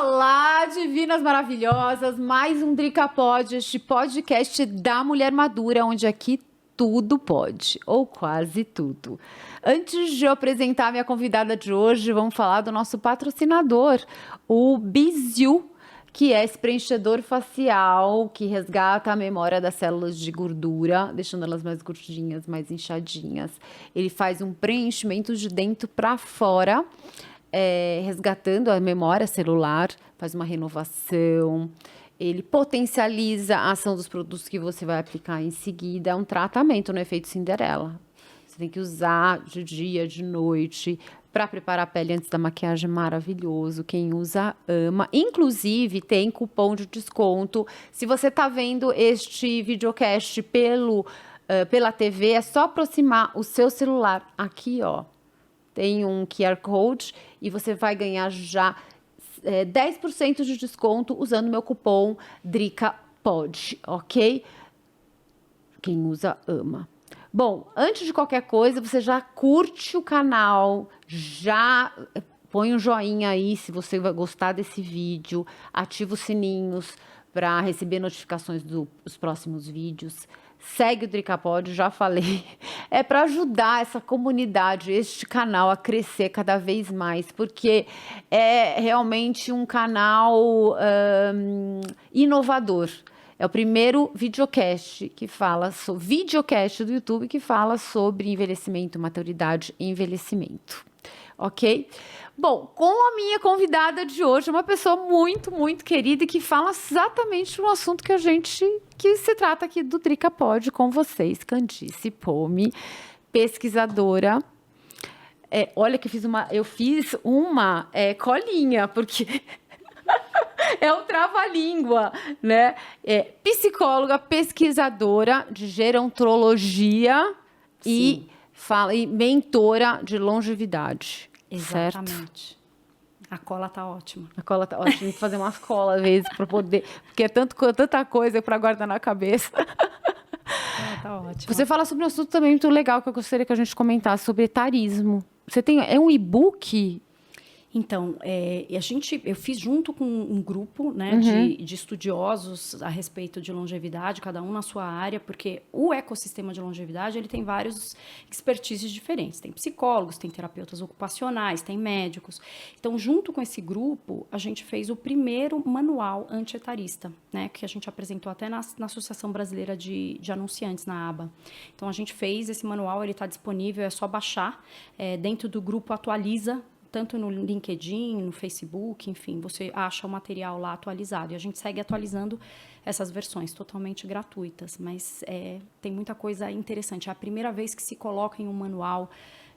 Olá, divinas maravilhosas, mais um DricaPod, este podcast da mulher madura, onde aqui tudo pode, ou quase tudo. Antes de eu apresentar a minha convidada de hoje, vamos falar do nosso patrocinador, o Biziu, que é esse preenchedor facial que resgata a memória das células de gordura, deixando elas mais gordinhas, mais inchadinhas. Ele faz um preenchimento de dentro para fora, resgatando a memória celular, faz uma renovação, ele potencializa a ação dos produtos que você vai aplicar em seguida, é um tratamento no efeito Cinderela. Você tem que usar de dia, de noite, para preparar a pele antes da maquiagem, maravilhoso. Quem usa, ama. Inclusive, tem cupom de desconto. Se você está vendo este videocast pela TV, é só aproximar o seu celular aqui, ó. Tem um QR Code e você vai ganhar já 10% de desconto usando meu cupom DRICAPOD, ok? Quem usa, ama. Bom, antes de qualquer coisa, você já curte o canal, já põe um joinha aí se você vai gostar desse vídeo, ativa os sininhos para receber notificações dos próximos vídeos. Segue o DricaPod, já falei. É para ajudar essa comunidade, este canal a crescer cada vez mais, porque é realmente um canal inovador. É o primeiro videocast do YouTube que fala sobre envelhecimento, maturidade e envelhecimento. Ok? Bom, com a minha convidada de hoje, uma pessoa muito, muito querida e que fala exatamente no assunto que se trata aqui do DricaPod com vocês, Candice Pomi, pesquisadora. Olha que eu fiz uma colinha, porque é um trava-língua, né? Psicóloga, pesquisadora de gerontologia e mentora de longevidade. Exatamente. Certo? A cola tá ótima. A cola tá ótima. Tem que fazer umas colas às vezes para poder, porque é tanta coisa para guardar na cabeça. Tá ótimo. Você fala sobre um assunto também muito legal que eu gostaria que a gente comentasse sobre etarismo. É um e-book? Então, eu fiz junto com um grupo, né, de estudiosos a respeito de longevidade, cada um na sua área, porque o ecossistema de longevidade ele tem vários expertises diferentes. Tem psicólogos, tem terapeutas ocupacionais, tem médicos. Então, junto com esse grupo, a gente fez o primeiro manual antietarista, né, que a gente apresentou até na Associação Brasileira de Anunciantes, na ABA. Então, a gente fez esse manual, ele está disponível, é só baixar. Dentro do grupo Atualiza, tanto no LinkedIn, no Facebook, enfim, você acha o material lá atualizado. E a gente segue atualizando essas versões totalmente gratuitas, mas tem muita coisa interessante. É a primeira vez que se coloca em um manual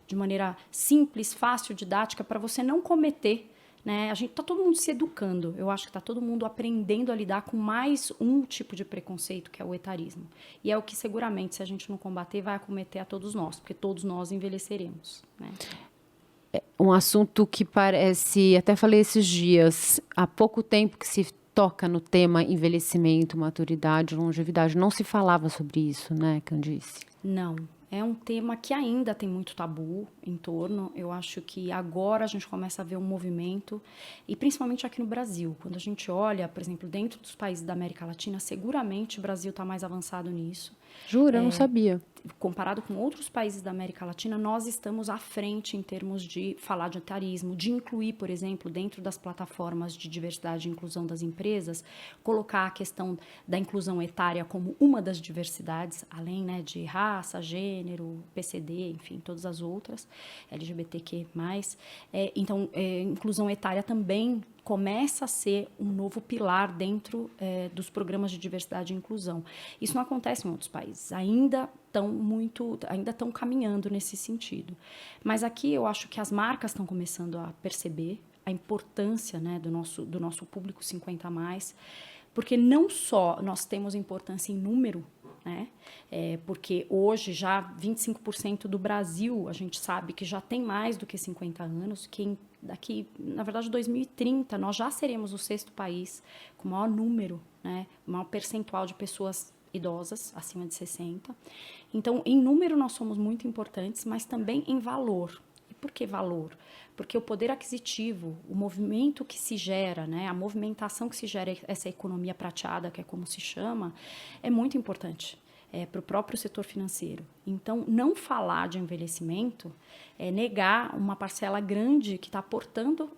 de maneira simples, fácil, didática, para você não cometer, né? Tá todo mundo se educando. Eu acho que está todo mundo aprendendo a lidar com mais um tipo de preconceito, que é o etarismo. E é o que seguramente, se a gente não combater, vai acometer a todos nós, porque todos nós envelheceremos, né? Um assunto que parece, até falei esses dias, há pouco tempo que se toca no tema envelhecimento, maturidade, longevidade. Não se falava sobre isso, né, Candice? Não. É um tema que ainda tem muito tabu em torno. Eu acho que agora a gente começa a ver um movimento, e principalmente aqui no Brasil. Quando a gente olha, por exemplo, dentro dos países da América Latina, seguramente o Brasil está mais avançado nisso. Jura? Eu não sabia. Comparado com outros países da América Latina, nós estamos à frente em termos de falar de etarismo, de incluir, por exemplo, dentro das plataformas de diversidade e inclusão das empresas, colocar a questão da inclusão etária como uma das diversidades, além, né, de raça, gênero, PCD, enfim, todas as outras, LGBTQ+. Então, inclusão etária também começa a ser um novo pilar dentro dos programas de diversidade e inclusão. Isso não acontece em outros países, ainda estão caminhando nesse sentido. Mas aqui eu acho que as marcas estão começando a perceber a importância, né, do nosso público 50+, porque não só nós temos importância em número, né? Porque hoje já 25% do Brasil, a gente sabe que já tem mais do que 50 anos, que daqui, na verdade, 2030, nós já seremos o 6º país com o maior número, né, o maior percentual de pessoas idosas, acima de 60. Então, em número, nós somos muito importantes, mas também em valor. Por que valor? Porque o poder aquisitivo, o movimento que se gera, né, a movimentação que se gera, essa economia prateada, que é como se chama, é muito importante para o próprio setor financeiro. Então, não falar de envelhecimento é negar uma parcela grande que está aportando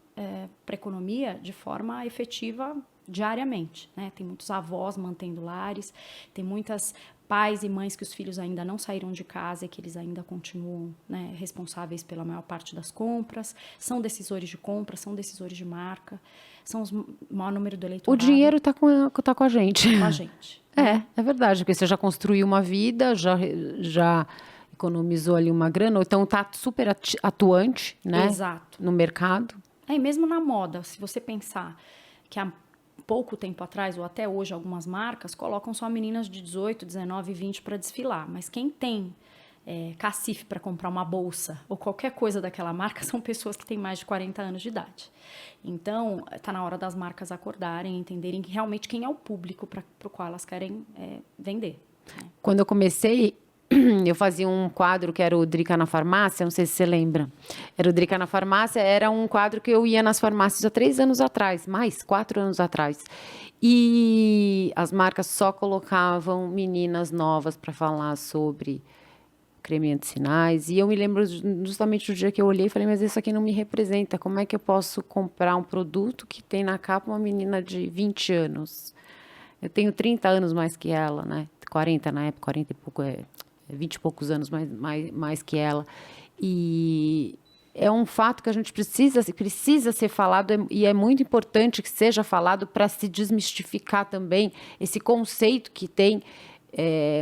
para a economia de forma efetiva diariamente, né? Tem muitos avós mantendo lares, tem muitas pais e mães que os filhos ainda não saíram de casa e que eles ainda continuam, né, responsáveis pela maior parte das compras, são decisores de compra, são decisores de marca, são o maior número do eleitorado. O dinheiro tá com a gente. Com a gente. É verdade, porque você já construiu uma vida, já economizou ali uma grana, ou então tá super atuante, né? Exato. No mercado. E mesmo na moda, se você pensar que há pouco tempo atrás, ou até hoje, algumas marcas colocam só meninas de 18, 19, 20 para desfilar. Mas quem tem cacife para comprar uma bolsa ou qualquer coisa daquela marca são pessoas que têm mais de 40 anos de idade. Então, está na hora das marcas acordarem, entenderem realmente quem é o público para o qual elas querem vender. Quando eu comecei, eu fazia um quadro que era o Drica na Farmácia, não sei se você lembra. Era o Drica na Farmácia, era um quadro que eu ia nas farmácias há 3 anos atrás, mais 4 anos atrás. E as marcas só colocavam meninas novas para falar sobre creme anti-sinais. E eu me lembro justamente do dia que eu olhei e falei, mas isso aqui não me representa. Como é que eu posso comprar um produto que tem na capa uma menina de 20 anos? Eu tenho 30 anos mais que ela, né? 40 na época, 40 e pouco, 20 e poucos anos mais que ela. E é um fato que a gente precisa ser falado, e é muito importante que seja falado para se desmistificar também esse conceito que tem,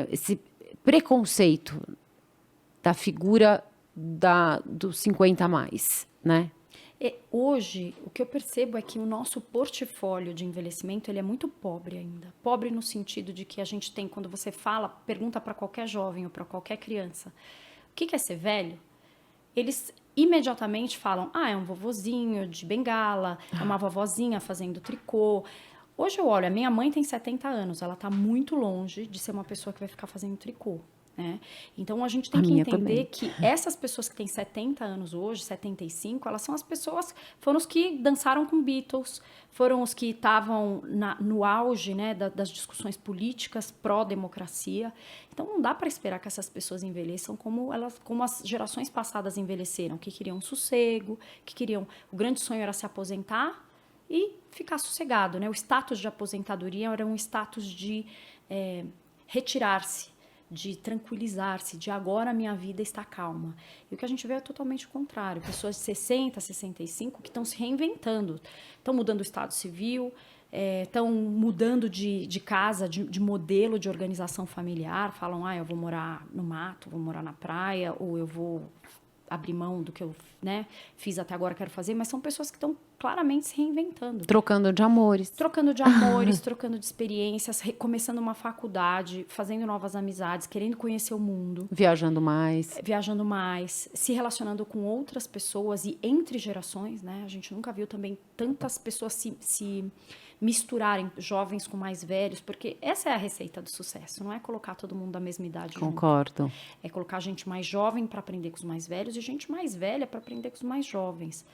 esse preconceito da figura dos 50 a mais, né? Hoje, o que eu percebo é que o nosso portfólio de envelhecimento ele é muito pobre ainda. Pobre no sentido de que a gente tem, quando você pergunta para qualquer jovem ou para qualquer criança, o que é ser velho? Eles imediatamente falam, é um vovozinho de bengala, é uma vovozinha fazendo tricô. Hoje eu olho, a minha mãe tem 70 anos, ela está muito longe de ser uma pessoa que vai ficar fazendo tricô. Então, a gente tem que entender que essas pessoas que têm 70 anos hoje, 75, elas são as pessoas, foram os que dançaram com Beatles, foram os que estavam no auge, né, das discussões políticas pró-democracia. Então, não dá para esperar que essas pessoas envelheçam como as gerações passadas envelheceram, que queriam sossego, o grande sonho era se aposentar e ficar sossegado, né? O status de aposentadoria era um status de retirar-se, de tranquilizar-se, de agora a minha vida está calma. E o que a gente vê é totalmente o contrário. Pessoas de 60, 65 que estão se reinventando, estão mudando o estado civil, estão mudando de casa, de modelo de organização familiar, falam, eu vou morar no mato, vou morar na praia, ou eu vou abrir mão do que eu fiz até agora, quero fazer, mas são pessoas que estão claramente se reinventando. Trocando de amores. Trocando de experiências, começando uma faculdade, fazendo novas amizades, querendo conhecer o mundo. Viajando mais, se relacionando com outras pessoas e entre gerações, né? A gente nunca viu também tantas pessoas se misturarem, jovens com mais velhos, porque essa é a receita do sucesso, não é colocar todo mundo da mesma idade junto. Concordo. É colocar gente mais jovem para aprender com os mais velhos e gente mais velha para aprender com os mais jovens.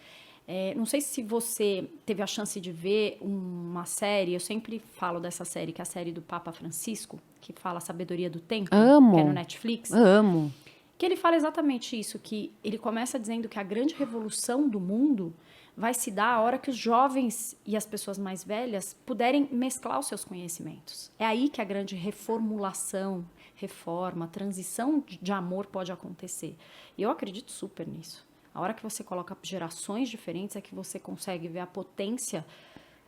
Não sei se você teve a chance de ver uma série, eu sempre falo dessa série, que é a série do Papa Francisco, que fala a Sabedoria do Tempo, Amo. que é no Netflix. Amo. Que ele fala exatamente isso, que ele começa dizendo que a grande revolução do mundo vai se dar a hora que os jovens e as pessoas mais velhas puderem mesclar os seus conhecimentos. É aí que a grande reformulação, reforma, transição de amor pode acontecer. E eu acredito super nisso. A hora que você coloca gerações diferentes é que você consegue ver a potência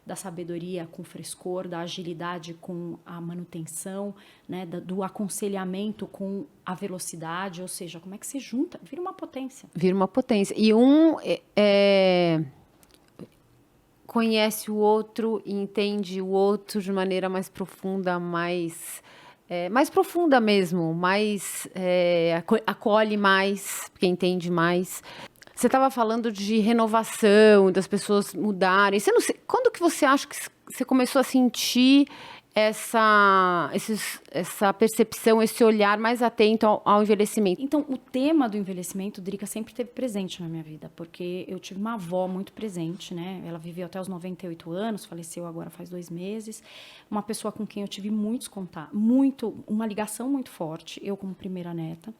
da sabedoria com frescor, da agilidade com a manutenção, né, do aconselhamento com a velocidade, ou seja, como é que se junta? Vira uma potência. E conhece o outro e entende o outro de maneira mais profunda, mais profunda mesmo, acolhe mais, porque entende mais. Você estava falando de renovação, das pessoas mudarem. Quando que você acha que você começou a sentir essa percepção, esse olhar mais atento ao envelhecimento? Então, o tema do envelhecimento, Drica, sempre esteve presente na minha vida, porque eu tive uma avó muito presente, né? Ela viveu até os 98 anos, faleceu agora faz 2 meses. Uma pessoa com quem eu tive muitos contatos, uma ligação muito forte, eu como primeira neta.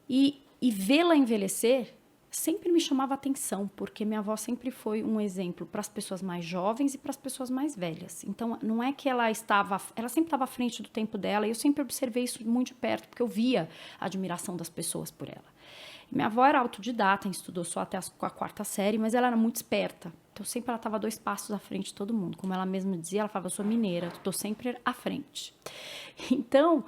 E vê-la envelhecer sempre me chamava atenção, porque minha avó sempre foi um exemplo para as pessoas mais jovens e para as pessoas mais velhas. Então, não é que ela sempre estava à frente do tempo dela, e eu sempre observei isso muito de perto, porque eu via a admiração das pessoas por ela. Minha avó era autodidata, estudou só até a 4ª série, mas ela era muito esperta. Então, sempre ela estava 2 passos à frente de todo mundo. Como ela mesma dizia, ela falava, eu sou mineira, estou sempre à frente. Então,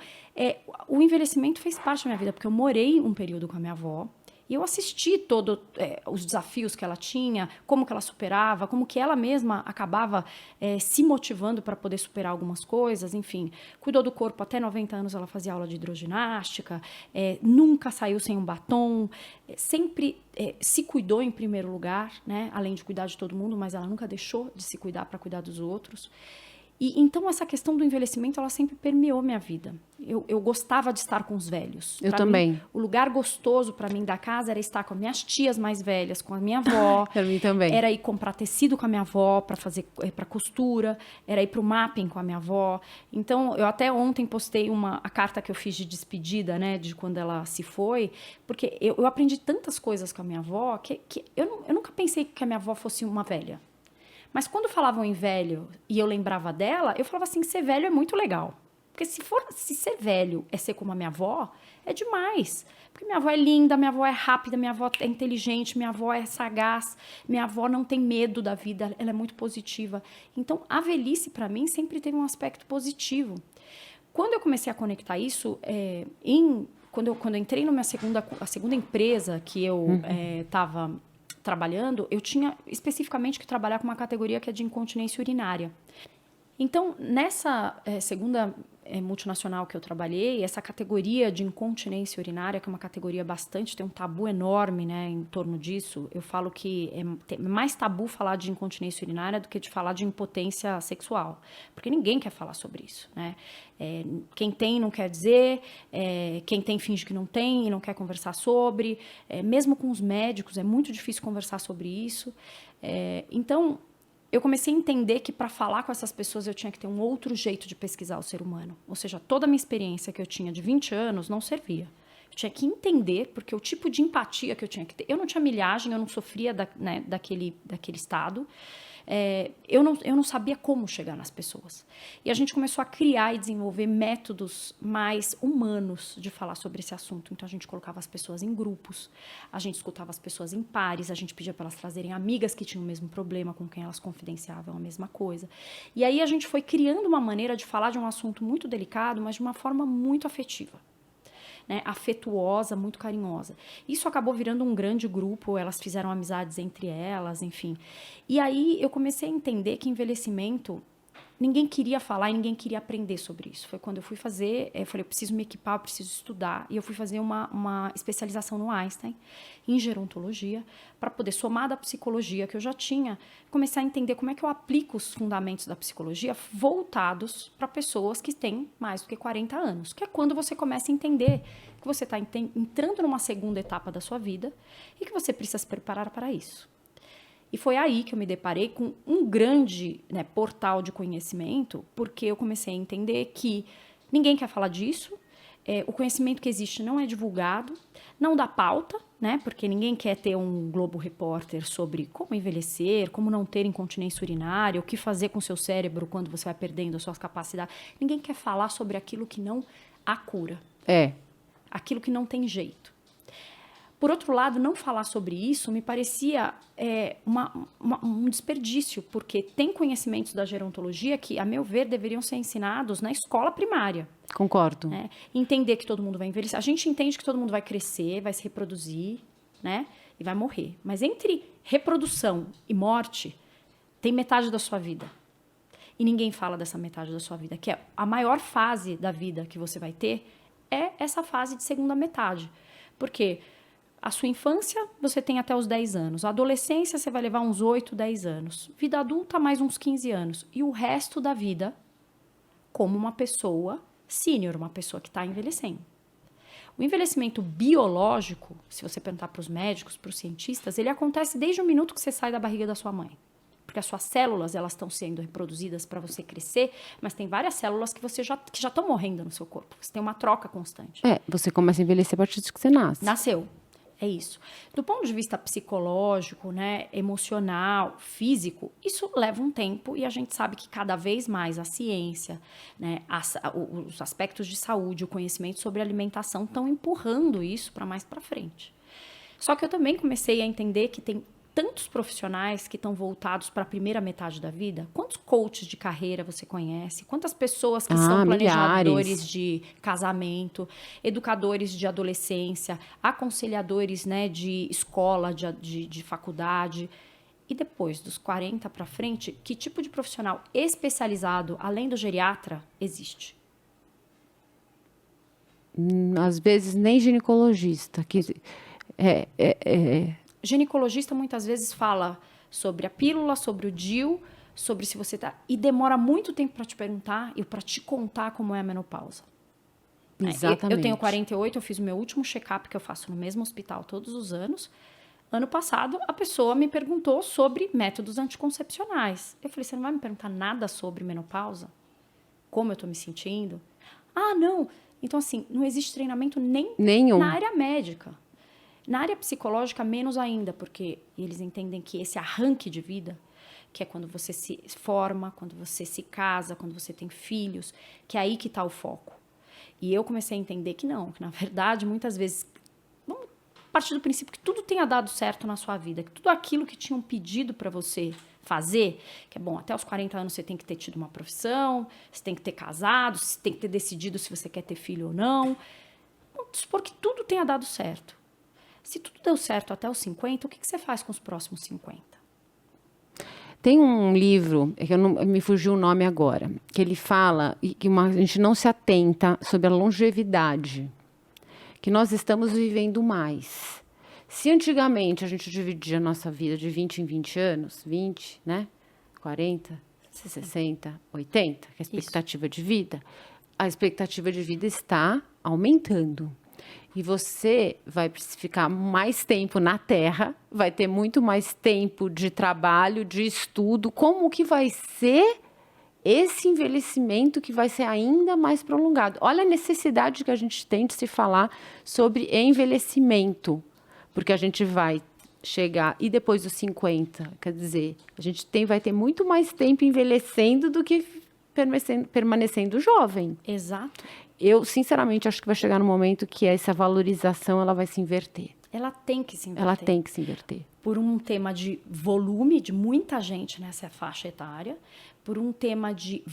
o envelhecimento fez parte da minha vida, porque eu morei um período com a minha avó, e eu assisti todos os desafios que ela tinha, como que ela superava, como que ela mesma acabava se motivando para poder superar algumas coisas, enfim. Cuidou do corpo até 90 anos, ela fazia aula de hidroginástica, nunca saiu sem um batom, sempre se cuidou em primeiro lugar, né? Além de cuidar de todo mundo, mas ela nunca deixou de se cuidar para cuidar dos outros. E então essa questão do envelhecimento, ela sempre permeou minha vida. Eu gostava de estar com os velhos. Eu também. Mim, o lugar gostoso para mim da casa era estar com as minhas tias mais velhas, com a minha avó. Para mim também. Era ir comprar tecido com a minha avó para fazer para costura, era ir para o mapping com a minha avó. Então, eu até ontem postei a carta que eu fiz de despedida, né, de quando ela se foi, porque eu aprendi tantas coisas com a minha avó que eu nunca pensei que a minha avó fosse uma velha. Mas quando falavam em velho e eu lembrava dela, eu falava assim, ser velho é muito legal. Porque se ser velho é ser como a minha avó, é demais. Porque minha avó é linda, minha avó é rápida, minha avó é inteligente, minha avó é sagaz, minha avó não tem medo da vida, ela é muito positiva. Então, a velhice, para mim, sempre teve um aspecto positivo. Quando eu comecei a conectar isso, quando eu entrei na a segunda empresa que eu estava trabalhando, eu tinha especificamente que trabalhar com uma categoria que é de incontinência urinária. Então, nessa segunda multinacional que eu trabalhei, essa categoria de incontinência urinária, que é uma categoria tem um tabu enorme, né, em torno disso. Eu falo que é mais tabu falar de incontinência urinária do que de falar de impotência sexual, porque ninguém quer falar sobre isso, né? Quem tem não quer dizer, quem tem finge que não tem e não quer conversar sobre, mesmo com os médicos é muito difícil conversar sobre isso. Então, eu comecei a entender que para falar com essas pessoas eu tinha que ter um outro jeito de pesquisar o ser humano. Ou seja, toda a minha experiência que eu tinha de 20 anos não servia. Eu tinha que entender, porque o tipo de empatia que eu tinha que ter... Eu não tinha milhagem, eu não sofria daquele estado. Eu não sabia como chegar nas pessoas. E a gente começou a criar e desenvolver métodos mais humanos de falar sobre esse assunto. Então, a gente colocava as pessoas em grupos, a gente escutava as pessoas em pares, a gente pedia para elas trazerem amigas que tinham o mesmo problema, com quem elas confidenciavam a mesma coisa. E aí, a gente foi criando uma maneira de falar de um assunto muito delicado, mas de uma forma muito afetiva. Né, afetuosa, muito carinhosa. Isso acabou virando um grande grupo, elas fizeram amizades entre elas, enfim. E aí eu comecei a entender que envelhecimento, ninguém queria falar e ninguém queria aprender sobre isso. Foi quando eu fui fazer, eu falei, eu preciso me equipar, eu preciso estudar. E eu fui fazer uma especialização no Einstein, em gerontologia, para poder somar da psicologia que eu já tinha, começar a entender como é que eu aplico os fundamentos da psicologia voltados para pessoas que têm mais do que 40 anos, que é quando você começa a entender que você está entrando numa segunda etapa da sua vida e que você precisa se preparar para isso. E foi aí que eu me deparei com um grande, né, portal de conhecimento, porque eu comecei a entender que ninguém quer falar disso, o conhecimento que existe não é divulgado, não dá pauta, né, porque ninguém quer ter um Globo Repórter sobre como envelhecer, como não ter incontinência urinária, o que fazer com o seu cérebro quando você vai perdendo as suas capacidades. Ninguém quer falar sobre aquilo que não há cura. Aquilo que não tem jeito. Por outro lado, não falar sobre isso me parecia um desperdício, porque tem conhecimentos da gerontologia que, a meu ver, deveriam ser ensinados na escola primária. Concordo. Né? Entender que todo mundo vai envelhecer. A gente entende que todo mundo vai crescer, vai se reproduzir, né? E vai morrer. Mas entre reprodução e morte, tem metade da sua vida. E ninguém fala dessa metade da sua vida, que é a maior fase da vida que você vai ter, é essa fase de segunda metade. Porque a sua infância, você tem até os 10 anos. A adolescência, você vai levar uns 8, 10 anos. Vida adulta, mais uns 15 anos. E o resto da vida, como uma pessoa sênior, uma pessoa que está envelhecendo. O envelhecimento biológico, se você perguntar para os médicos, para os cientistas, ele acontece desde o minuto que você sai da barriga da sua mãe. Porque as suas células, elas estão sendo reproduzidas para você crescer, mas tem várias células que já estão morrendo no seu corpo. Você tem uma troca constante. Você começa a envelhecer a partir de que você nasce. Nasceu. É isso. Do ponto de vista psicológico, né, emocional, físico, isso leva um tempo e a gente sabe que cada vez mais a ciência, né, os aspectos de saúde, o conhecimento sobre alimentação estão empurrando isso para mais para frente. Só que eu também comecei a entender que tem tantos profissionais que estão voltados para a primeira metade da vida. Quantos coaches de carreira você conhece? Quantas pessoas que são planejadores milhares. de casamento, educadores de adolescência, aconselhadores, né, de escola, de faculdade? E depois, dos 40 para frente, que tipo de profissional especializado, além do geriatra, existe? Às vezes nem ginecologista. Ginecologista muitas vezes fala sobre a pílula, sobre o DIU, sobre se você tá... E demora muito tempo para te perguntar e para te contar como é a menopausa. Exatamente. Eu tenho 48, eu fiz o meu último check-up que eu faço no mesmo hospital todos os anos. Ano passado, a pessoa me perguntou sobre métodos anticoncepcionais. Eu falei, você não vai me perguntar nada sobre menopausa? Como eu tô me sentindo? Ah, não. Então, assim, não existe treinamento Nenhum. na área médica. Na área psicológica, menos ainda, porque eles entendem que esse arranque de vida, que é quando você se forma, quando você se casa, quando você tem filhos, que é aí que está o foco. E eu comecei a entender que não, que na verdade, muitas vezes, vamos partir do princípio que tudo tenha dado certo na sua vida, que tudo aquilo que tinham pedido para você fazer, que é bom, até os 40 anos você tem que ter tido uma profissão, você tem que ter casado, você tem que ter decidido se você quer ter filho ou não. Vamos supor que tudo tenha dado certo. Se tudo deu certo até os 50, o que você faz com os próximos 50? Tem um livro, que me fugiu o nome agora, que ele fala que a gente não se atenta sobre a longevidade, que nós estamos vivendo mais. Se antigamente a gente dividia a nossa vida de 20 em 20 anos, 20, né? 40, 60, 80, que é a expectativa de vida, a expectativa de vida está aumentando. E você vai ficar mais tempo na Terra, vai ter muito mais tempo de trabalho, de estudo. Como que vai ser esse envelhecimento que vai ser ainda mais prolongado? Olha a necessidade que a gente tem de se falar sobre envelhecimento, porque a gente vai chegar, e depois dos 50, quer dizer, a gente vai ter muito mais tempo envelhecendo do que permanecendo jovem. Exato. Eu, sinceramente, acho que vai chegar no momento que essa valorização ela vai se inverter. Ela tem que se inverter. Ela tem que se inverter. Por um tema de volume, de muita gente nessa faixa etária, por um tema de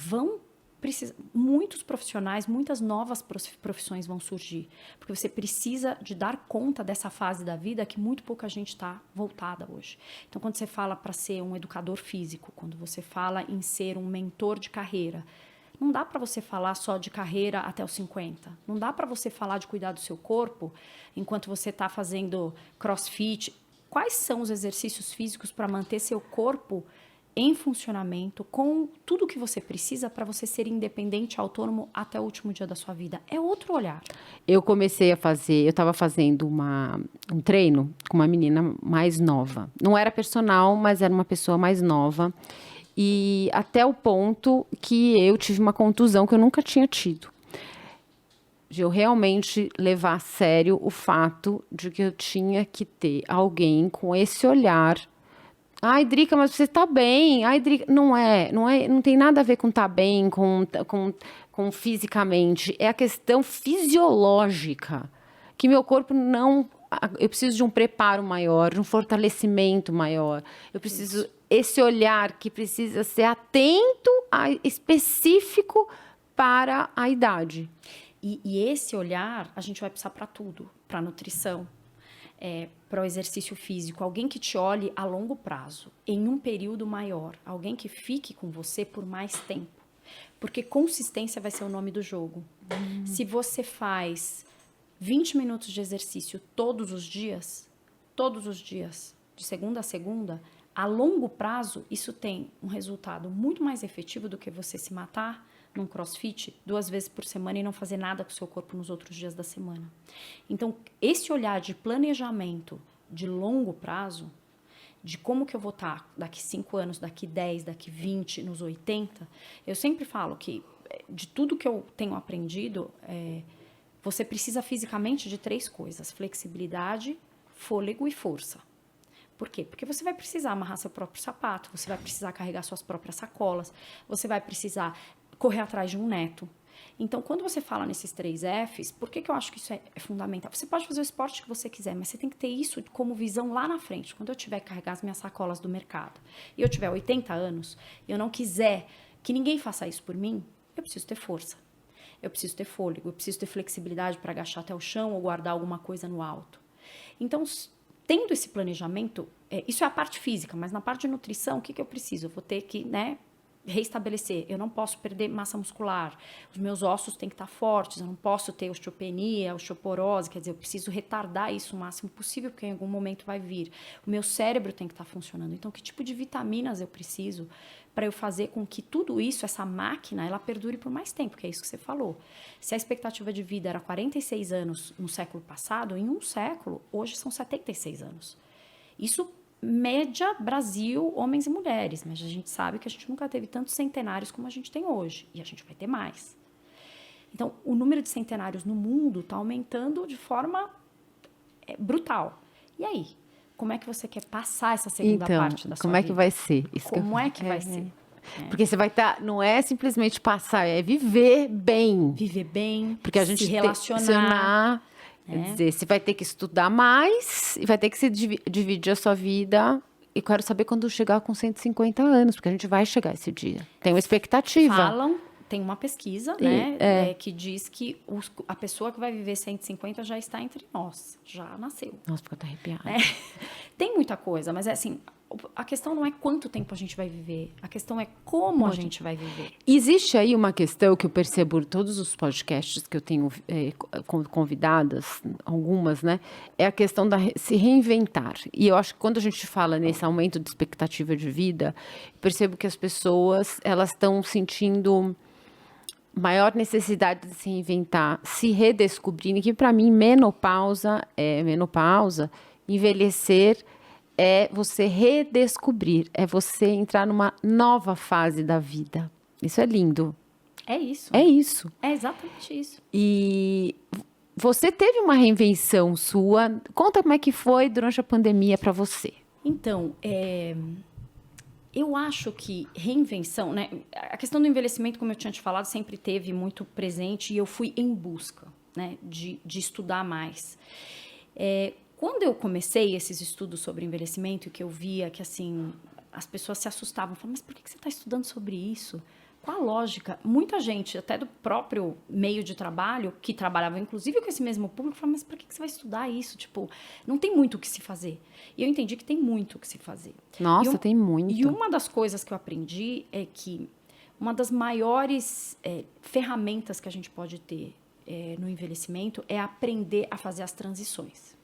muitos profissionais, muitas novas profissões vão surgir, porque você precisa de dar conta dessa fase da vida que muito pouca gente está voltada hoje. Então, quando você fala para ser um educador físico, quando você fala em ser um mentor de carreira, não dá para você falar só de carreira até os 50. Não dá para você falar de cuidar do seu corpo enquanto você está fazendo crossfit. Quais são os exercícios físicos para manter seu corpo em funcionamento com tudo que você precisa para você ser independente, autônomo até o último dia da sua vida? É outro olhar. Eu estava fazendo um treino com uma menina mais nova. Não era personal, mas era uma pessoa mais nova. E até o ponto que eu tive uma contusão que eu nunca tinha tido. De eu realmente levar a sério o fato de que eu tinha que ter alguém com esse olhar. Ai, Drica, mas você tá bem. Ai, Drica, não tem nada a ver com tá bem, com fisicamente. É a questão fisiológica, que meu corpo não... Eu preciso de um preparo maior, de um fortalecimento maior. Eu preciso... Esse olhar que precisa ser atento, específico para a idade. E esse olhar, a gente vai precisar para tudo. Para a nutrição, para o exercício físico. Alguém que te olhe a longo prazo, em um período maior. Alguém que fique com você por mais tempo. Porque consistência vai ser o nome do jogo. Se você faz 20 minutos de exercício todos os dias, de segunda a segunda, a longo prazo, isso tem um resultado muito mais efetivo do que você se matar num CrossFit 2 vezes por semana e não fazer nada com o seu corpo nos outros dias da semana. Então, esse olhar de planejamento de longo prazo, de como que eu vou estar daqui 5 anos, daqui 10, daqui 20, nos 80, eu sempre falo que de tudo que eu tenho aprendido, você precisa fisicamente de 3 coisas: flexibilidade, fôlego e força. Por quê? Porque você vai precisar amarrar seu próprio sapato, você vai precisar carregar suas próprias sacolas, você vai precisar correr atrás de um neto. Então, quando você fala nesses 3 Fs, por que eu acho que isso é fundamental? Você pode fazer o esporte que você quiser, mas você tem que ter isso como visão lá na frente. Quando eu tiver que carregar as minhas sacolas do mercado e eu tiver 80 anos e eu não quiser que ninguém faça isso por mim, eu preciso ter força, eu preciso ter fôlego, eu preciso ter flexibilidade para agachar até o chão ou guardar alguma coisa no alto. Então, tendo esse planejamento, isso é a parte física, mas na parte de nutrição, o que eu preciso? Eu vou ter que, reestabelecer. Eu não posso perder massa muscular. Os meus ossos têm que estar fortes. Eu não posso ter osteopenia, osteoporose. Quer dizer, eu preciso retardar isso o máximo possível, porque em algum momento vai vir. O meu cérebro tem que estar funcionando. Então, que tipo de vitaminas eu preciso para eu fazer com que tudo isso, essa máquina, ela perdure por mais tempo, que é isso que você falou. Se a expectativa de vida era 46 anos no século passado, em um século, hoje são 76 anos. Isso média Brasil, homens e mulheres, mas a gente sabe que a gente nunca teve tantos centenários como a gente tem hoje, e a gente vai ter mais. Então, o número de centenários no mundo está aumentando de forma brutal. E aí? Como é que você quer passar essa segunda parte da sua vida? Como é que vai ser? Como é que vai ser? Porque você vai estar, não é simplesmente passar, é viver bem. Viver bem, porque a gente se relacionar. Quer dizer, você vai ter que estudar mais e vai ter que se dividir a sua vida. E quero saber quando chegar com 150 anos, porque a gente vai chegar esse dia. Tem uma expectativa. Tem uma pesquisa, que diz que a pessoa que vai viver 150 já está entre nós, já nasceu. Nossa, porque eu tô arrepiada. Tem muita coisa, mas a questão não é quanto tempo a gente vai viver, a questão é como a gente vai viver. Existe aí uma questão que eu percebo em todos os podcasts que eu tenho convidadas, algumas, né? É a questão da se reinventar. E eu acho que quando a gente fala nesse aumento de expectativa de vida, eu percebo que as pessoas, elas estão sentindo maior necessidade de se reinventar, se redescobrirem, que para mim menopausa, envelhecer é você redescobrir, é você entrar numa nova fase da vida. Isso é lindo. É isso. É isso. É exatamente isso. E você teve uma reinvenção sua. Conta como é que foi durante a pandemia para você. Então, eu acho que reinvenção, né? A questão do envelhecimento, como eu tinha te falado, sempre teve muito presente e eu fui em busca, né, de estudar mais. Quando eu comecei esses estudos sobre envelhecimento, que eu via que, assim, as pessoas se assustavam, falavam, mas por que você está estudando sobre isso? Qual a lógica? Muita gente, até do próprio meio de trabalho, que trabalhava inclusive com esse mesmo público, falava, mas por que você vai estudar isso? Tipo, não tem muito o que se fazer. E eu entendi que tem muito o que se fazer. Nossa, tem muito. E uma das coisas que eu aprendi é que uma das maiores ferramentas que a gente pode ter no envelhecimento é aprender a fazer as transições.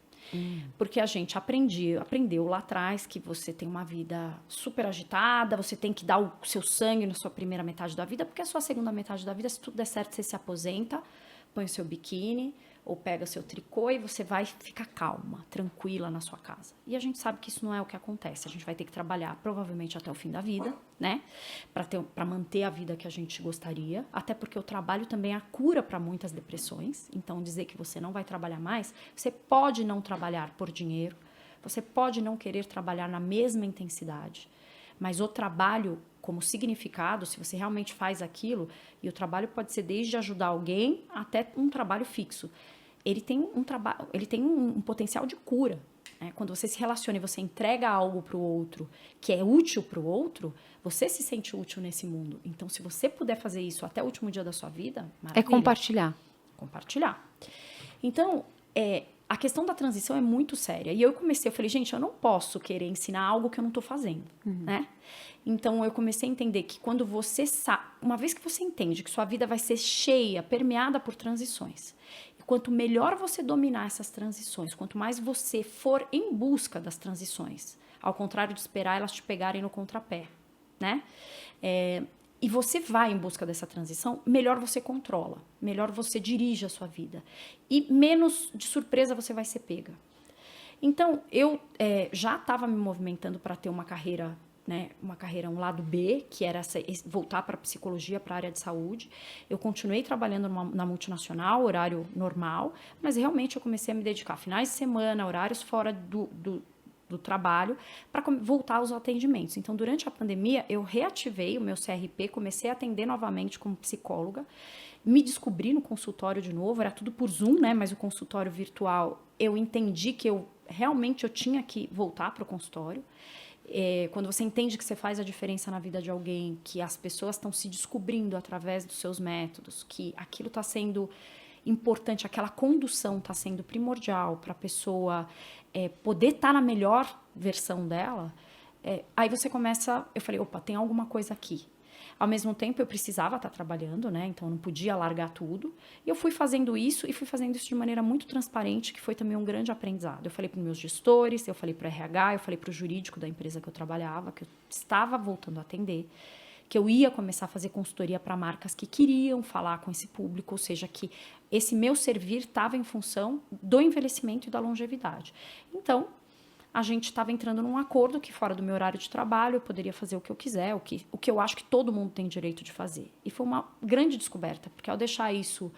Porque a gente aprendeu lá atrás que você tem uma vida super agitada, você tem que dar o seu sangue na sua primeira metade da vida, porque a sua segunda metade da vida, se tudo der certo, você se aposenta, põe o seu biquíni ou pega o seu tricô e você vai ficar calma, tranquila na sua casa. E a gente sabe que isso não é o que acontece. A gente vai ter que trabalhar provavelmente até o fim da vida, né? Para manter a vida que a gente gostaria. Até porque o trabalho também é a cura para muitas depressões. Então, dizer que você não vai trabalhar mais, você pode não trabalhar por dinheiro, você pode não querer trabalhar na mesma intensidade, mas o trabalho como significado, se você realmente faz aquilo, e o trabalho pode ser desde ajudar alguém até um trabalho fixo. Ele tem um potencial de cura. Né? Quando você se relaciona e você entrega algo para o outro que é útil para o outro, você se sente útil nesse mundo. Então, se você puder fazer isso até o último dia da sua vida, maravilha. É compartilhar. Compartilhar. Então, a questão da transição é muito séria. E eu falei, gente, eu não posso querer ensinar algo que eu não estou fazendo, né? Então, eu comecei a entender que quando você uma vez que você entende que sua vida vai ser cheia, permeada por transições, e quanto melhor você dominar essas transições, quanto mais você for em busca das transições, ao contrário de esperar elas te pegarem no contrapé, né? e você vai em busca dessa transição, melhor você controla, melhor você dirige a sua vida. E menos de surpresa você vai ser pega. Então, eu já estava me movimentando para ter uma carreira, né, um lado B, que era voltar para a psicologia, para a área de saúde. Eu continuei trabalhando na multinacional, horário normal, mas realmente eu comecei a me dedicar finais de semana, horários fora do trabalho, para voltar aos atendimentos. Então, durante a pandemia, eu reativei o meu CRP, comecei a atender novamente como psicóloga, me descobri no consultório de novo, era tudo por Zoom, né? Mas o consultório virtual, eu entendi que realmente eu tinha que voltar para o consultório. Quando você entende que você faz a diferença na vida de alguém, que as pessoas estão se descobrindo através dos seus métodos, que aquilo está sendo importante, aquela condução está sendo primordial para a pessoa poder estar na melhor versão dela, aí você começa, eu falei, opa, tem alguma coisa aqui. Ao mesmo tempo, eu precisava estar trabalhando, né? Então, eu não podia largar tudo. E eu fui fazendo isso de maneira muito transparente, que foi também um grande aprendizado. Eu falei para os meus gestores, eu falei para o RH, eu falei para o jurídico da empresa que eu trabalhava, que eu estava voltando a atender, que eu ia começar a fazer consultoria para marcas que queriam falar com esse público, ou seja, que esse meu servir estava em função do envelhecimento e da longevidade. Então, a gente estava entrando num acordo que fora do meu horário de trabalho eu poderia fazer o que eu quiser, o que eu acho que todo mundo tem direito de fazer. E foi uma grande descoberta, porque ao deixar isso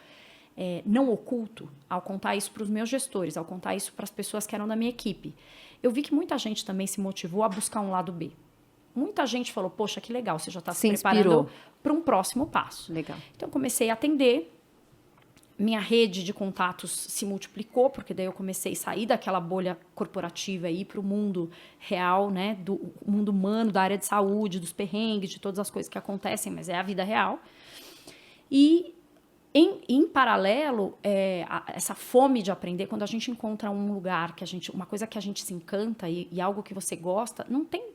não oculto, ao contar isso para os meus gestores, ao contar isso para as pessoas que eram da minha equipe, eu vi que muita gente também se motivou a buscar um lado B. Muita gente falou, poxa, que legal, você já está se preparando para um próximo passo. Legal. Então, eu comecei a atender, minha rede de contatos se multiplicou, porque daí eu comecei a sair daquela bolha corporativa e ir para o mundo real, né, do mundo humano, da área de saúde, dos perrengues, de todas as coisas que acontecem, mas é a vida real. E, em paralelo, essa fome de aprender, quando a gente encontra um lugar, uma coisa que a gente se encanta e algo que você gosta, não tem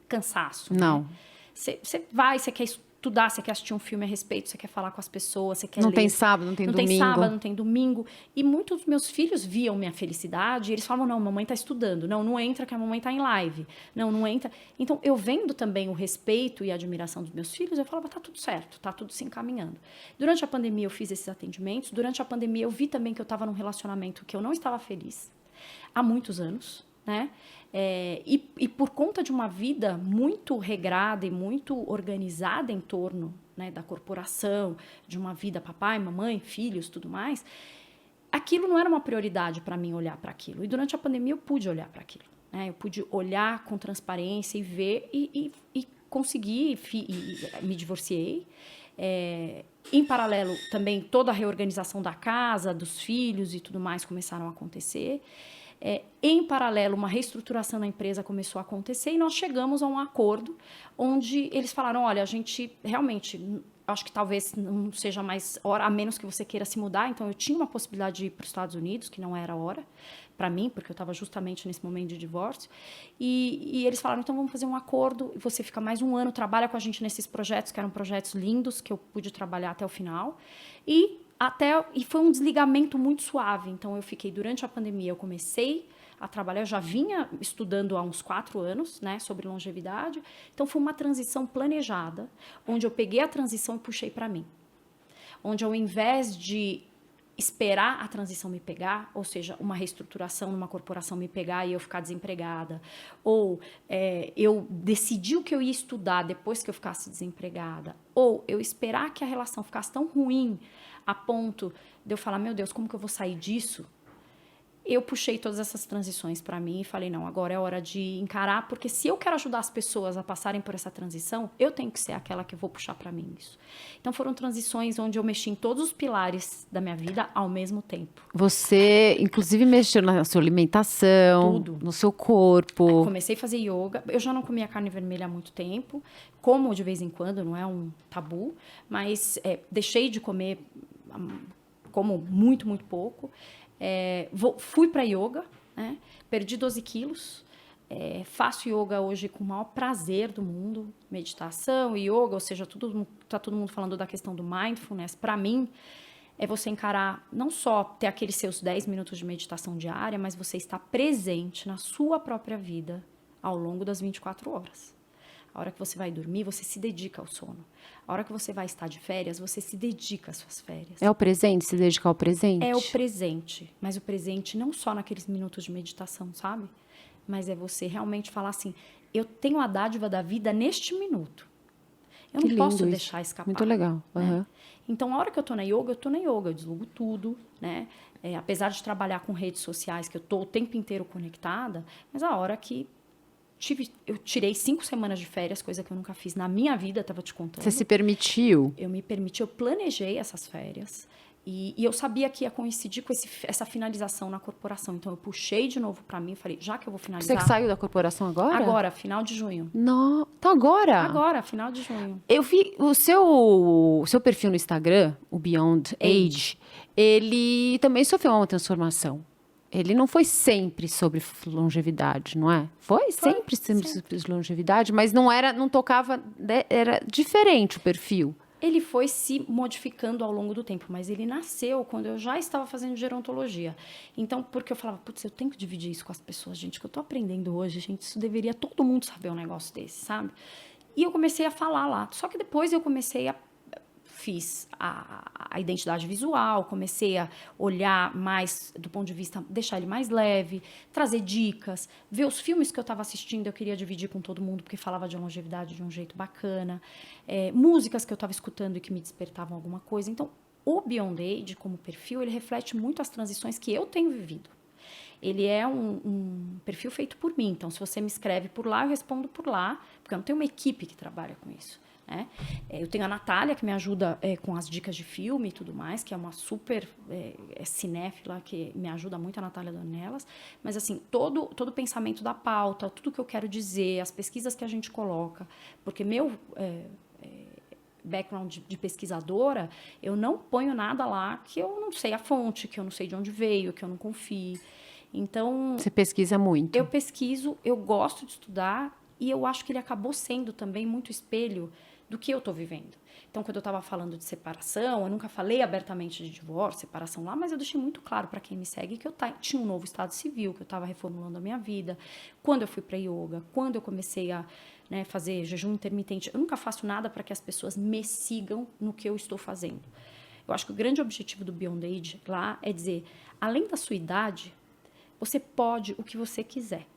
cansaço. Não. Né? Você vai, você quer estudar, você quer assistir um filme a respeito, você quer falar com as pessoas, você quer ler. Não tem sábado, não tem domingo. Não tem sábado, não tem domingo. E muitos dos meus filhos viam minha felicidade e eles falavam, não, mamãe está estudando. Não entra que a mamãe está em live. Não entra. Então, eu vendo também o respeito e a admiração dos meus filhos, eu falava, tá tudo certo, tá tudo se encaminhando. Durante a pandemia, eu fiz esses atendimentos. Durante a pandemia, eu vi também que eu estava num relacionamento que eu não estava feliz há muitos anos, né? E por conta de uma vida muito regrada e muito organizada em torno, né, da corporação, de uma vida papai, mamãe, filhos, tudo mais, aquilo não era uma prioridade para mim olhar para aquilo. E durante a pandemia eu pude olhar para aquilo. Né? Eu pude olhar com transparência e ver e consegui, me divorciei. Em paralelo, também toda a reorganização da casa, dos filhos e tudo mais começaram a acontecer. Em paralelo, uma reestruturação na empresa começou a acontecer e nós chegamos a um acordo onde eles falaram, olha, a gente realmente, acho que talvez não seja mais hora, a menos que você queira se mudar. Então, eu tinha uma possibilidade de ir para os Estados Unidos, que não era hora para mim, porque eu estava justamente nesse momento de divórcio. E eles falaram, então vamos fazer um acordo, você fica mais um ano, trabalha com a gente nesses projetos, que eram projetos lindos, que eu pude trabalhar até o final. E foi um desligamento muito suave. Então, eu fiquei, durante a pandemia, eu comecei a trabalhar, eu já vinha estudando há uns 4 anos, né, sobre longevidade. Então, foi uma transição planejada, onde eu peguei a transição e puxei para mim. Onde, ao invés de esperar a transição me pegar, ou seja, uma reestruturação numa corporação me pegar e eu ficar desempregada, ou eu decidi o que eu ia estudar depois que eu ficasse desempregada, ou eu esperar que a relação ficasse tão ruim a ponto de eu falar, meu Deus, como que eu vou sair disso? Eu puxei todas essas transições para mim e falei, não, agora é hora de encarar, porque se eu quero ajudar as pessoas a passarem por essa transição, eu tenho que ser aquela que eu vou puxar para mim isso. Então, foram transições onde eu mexi em todos os pilares da minha vida ao mesmo tempo. Você, inclusive, mexeu na sua alimentação, tudo, no seu corpo. Comecei a fazer yoga. Eu já não comia carne vermelha há muito tempo, como de vez em quando, não é um tabu, mas deixei de comer, como muito, muito pouco. Fui para yoga, né? Perdi 12 quilos, faço yoga hoje com o maior prazer do mundo, meditação, yoga, ou seja, tá todo mundo falando da questão do mindfulness. Para mim, é você encarar, não só ter aqueles seus 10 minutos de meditação diária, mas você estar presente na sua própria vida ao longo das 24 horas. A hora que você vai dormir, você se dedica ao sono. A hora que você vai estar de férias, você se dedica às suas férias. É o presente? Se dedicar ao presente? É o presente. Mas o presente não só naqueles minutos de meditação, sabe? Mas é você realmente falar assim, eu tenho a dádiva da vida neste minuto. Eu não posso deixar escapar. Muito legal. Né? Então, a hora que eu tô na yoga, eu deslugo tudo, né? Apesar de trabalhar com redes sociais, que eu tô o tempo inteiro conectada, mas a hora que eu tirei 5 semanas de férias, coisa que eu nunca fiz na minha vida, estava te contando. Você se permitiu? Eu me permiti, eu planejei essas férias. E eu sabia que ia coincidir com essa finalização na corporação. Então, eu puxei de novo para mim e falei, já que eu vou finalizar... Você que saiu da corporação agora? Agora, final de junho. Não, tá agora? Agora, final de junho. Eu vi o seu perfil no Instagram, o Beyond Age, ele também sofreu uma transformação. Ele não foi sempre sobre longevidade, não é? Foi sempre sobre longevidade, mas não tocava, era diferente o perfil. Ele foi se modificando ao longo do tempo, mas ele nasceu quando eu já estava fazendo gerontologia. Então, porque eu falava, putz, eu tenho que dividir isso com as pessoas, gente, que eu tô aprendendo hoje, gente, isso deveria todo mundo saber um negócio desse, sabe? E eu comecei a falar lá. Só que depois eu fiz a identidade visual, comecei a olhar mais do ponto de vista, deixar ele mais leve, trazer dicas, ver os filmes que eu estava assistindo, eu queria dividir com todo mundo, porque falava de longevidade de um jeito bacana, músicas que eu estava escutando e que me despertavam alguma coisa. Então, o Beyond Age, como perfil, ele reflete muito as transições que eu tenho vivido. Ele é um perfil feito por mim, então, se você me escreve por lá, eu respondo por lá, porque eu não tenho uma equipe que trabalha com isso. Eu tenho a Natália, que me ajuda com as dicas de filme e tudo mais, que é uma super cinéfila, que me ajuda muito, a Natália Dornelas. Mas, assim, todo o pensamento da pauta, tudo que eu quero dizer, as pesquisas que a gente coloca, porque meu background de pesquisadora, eu não ponho nada lá que eu não sei a fonte, que eu não sei de onde veio, que eu não confie. Então... Você pesquisa muito. Eu pesquiso, eu gosto de estudar, e eu acho que ele acabou sendo também muito espelho do que eu estou vivendo. Então, quando eu estava falando de separação, eu nunca falei abertamente de divórcio, separação lá, mas eu deixei muito claro para quem me segue que eu tinha um novo estado civil, que eu estava reformulando a minha vida. Quando eu fui para yoga, quando eu comecei a fazer jejum intermitente, eu nunca faço nada para que as pessoas me sigam no que eu estou fazendo. Eu acho que o grande objetivo do Beyond Age lá é dizer, além da sua idade, você pode o que você quiser.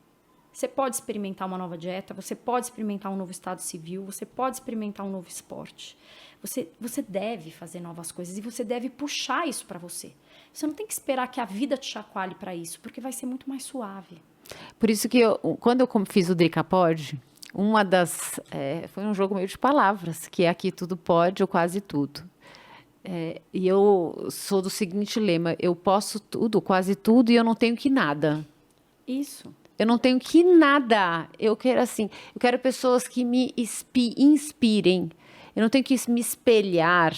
Você pode experimentar uma nova dieta, você pode experimentar um novo estado civil, você pode experimentar um novo esporte. Você deve fazer novas coisas e você deve puxar isso para você. Você não tem que esperar que a vida te chacoalhe para isso, porque vai ser muito mais suave. Por isso que quando eu fiz o Drica Pod, foi um jogo meio de palavras, que é aqui tudo pode ou quase tudo. E eu sou do seguinte lema, eu posso tudo, quase tudo, e eu não tenho que nada. Isso. Eu não tenho que nada. Eu quero pessoas que me inspirem. Eu não tenho que me espelhar.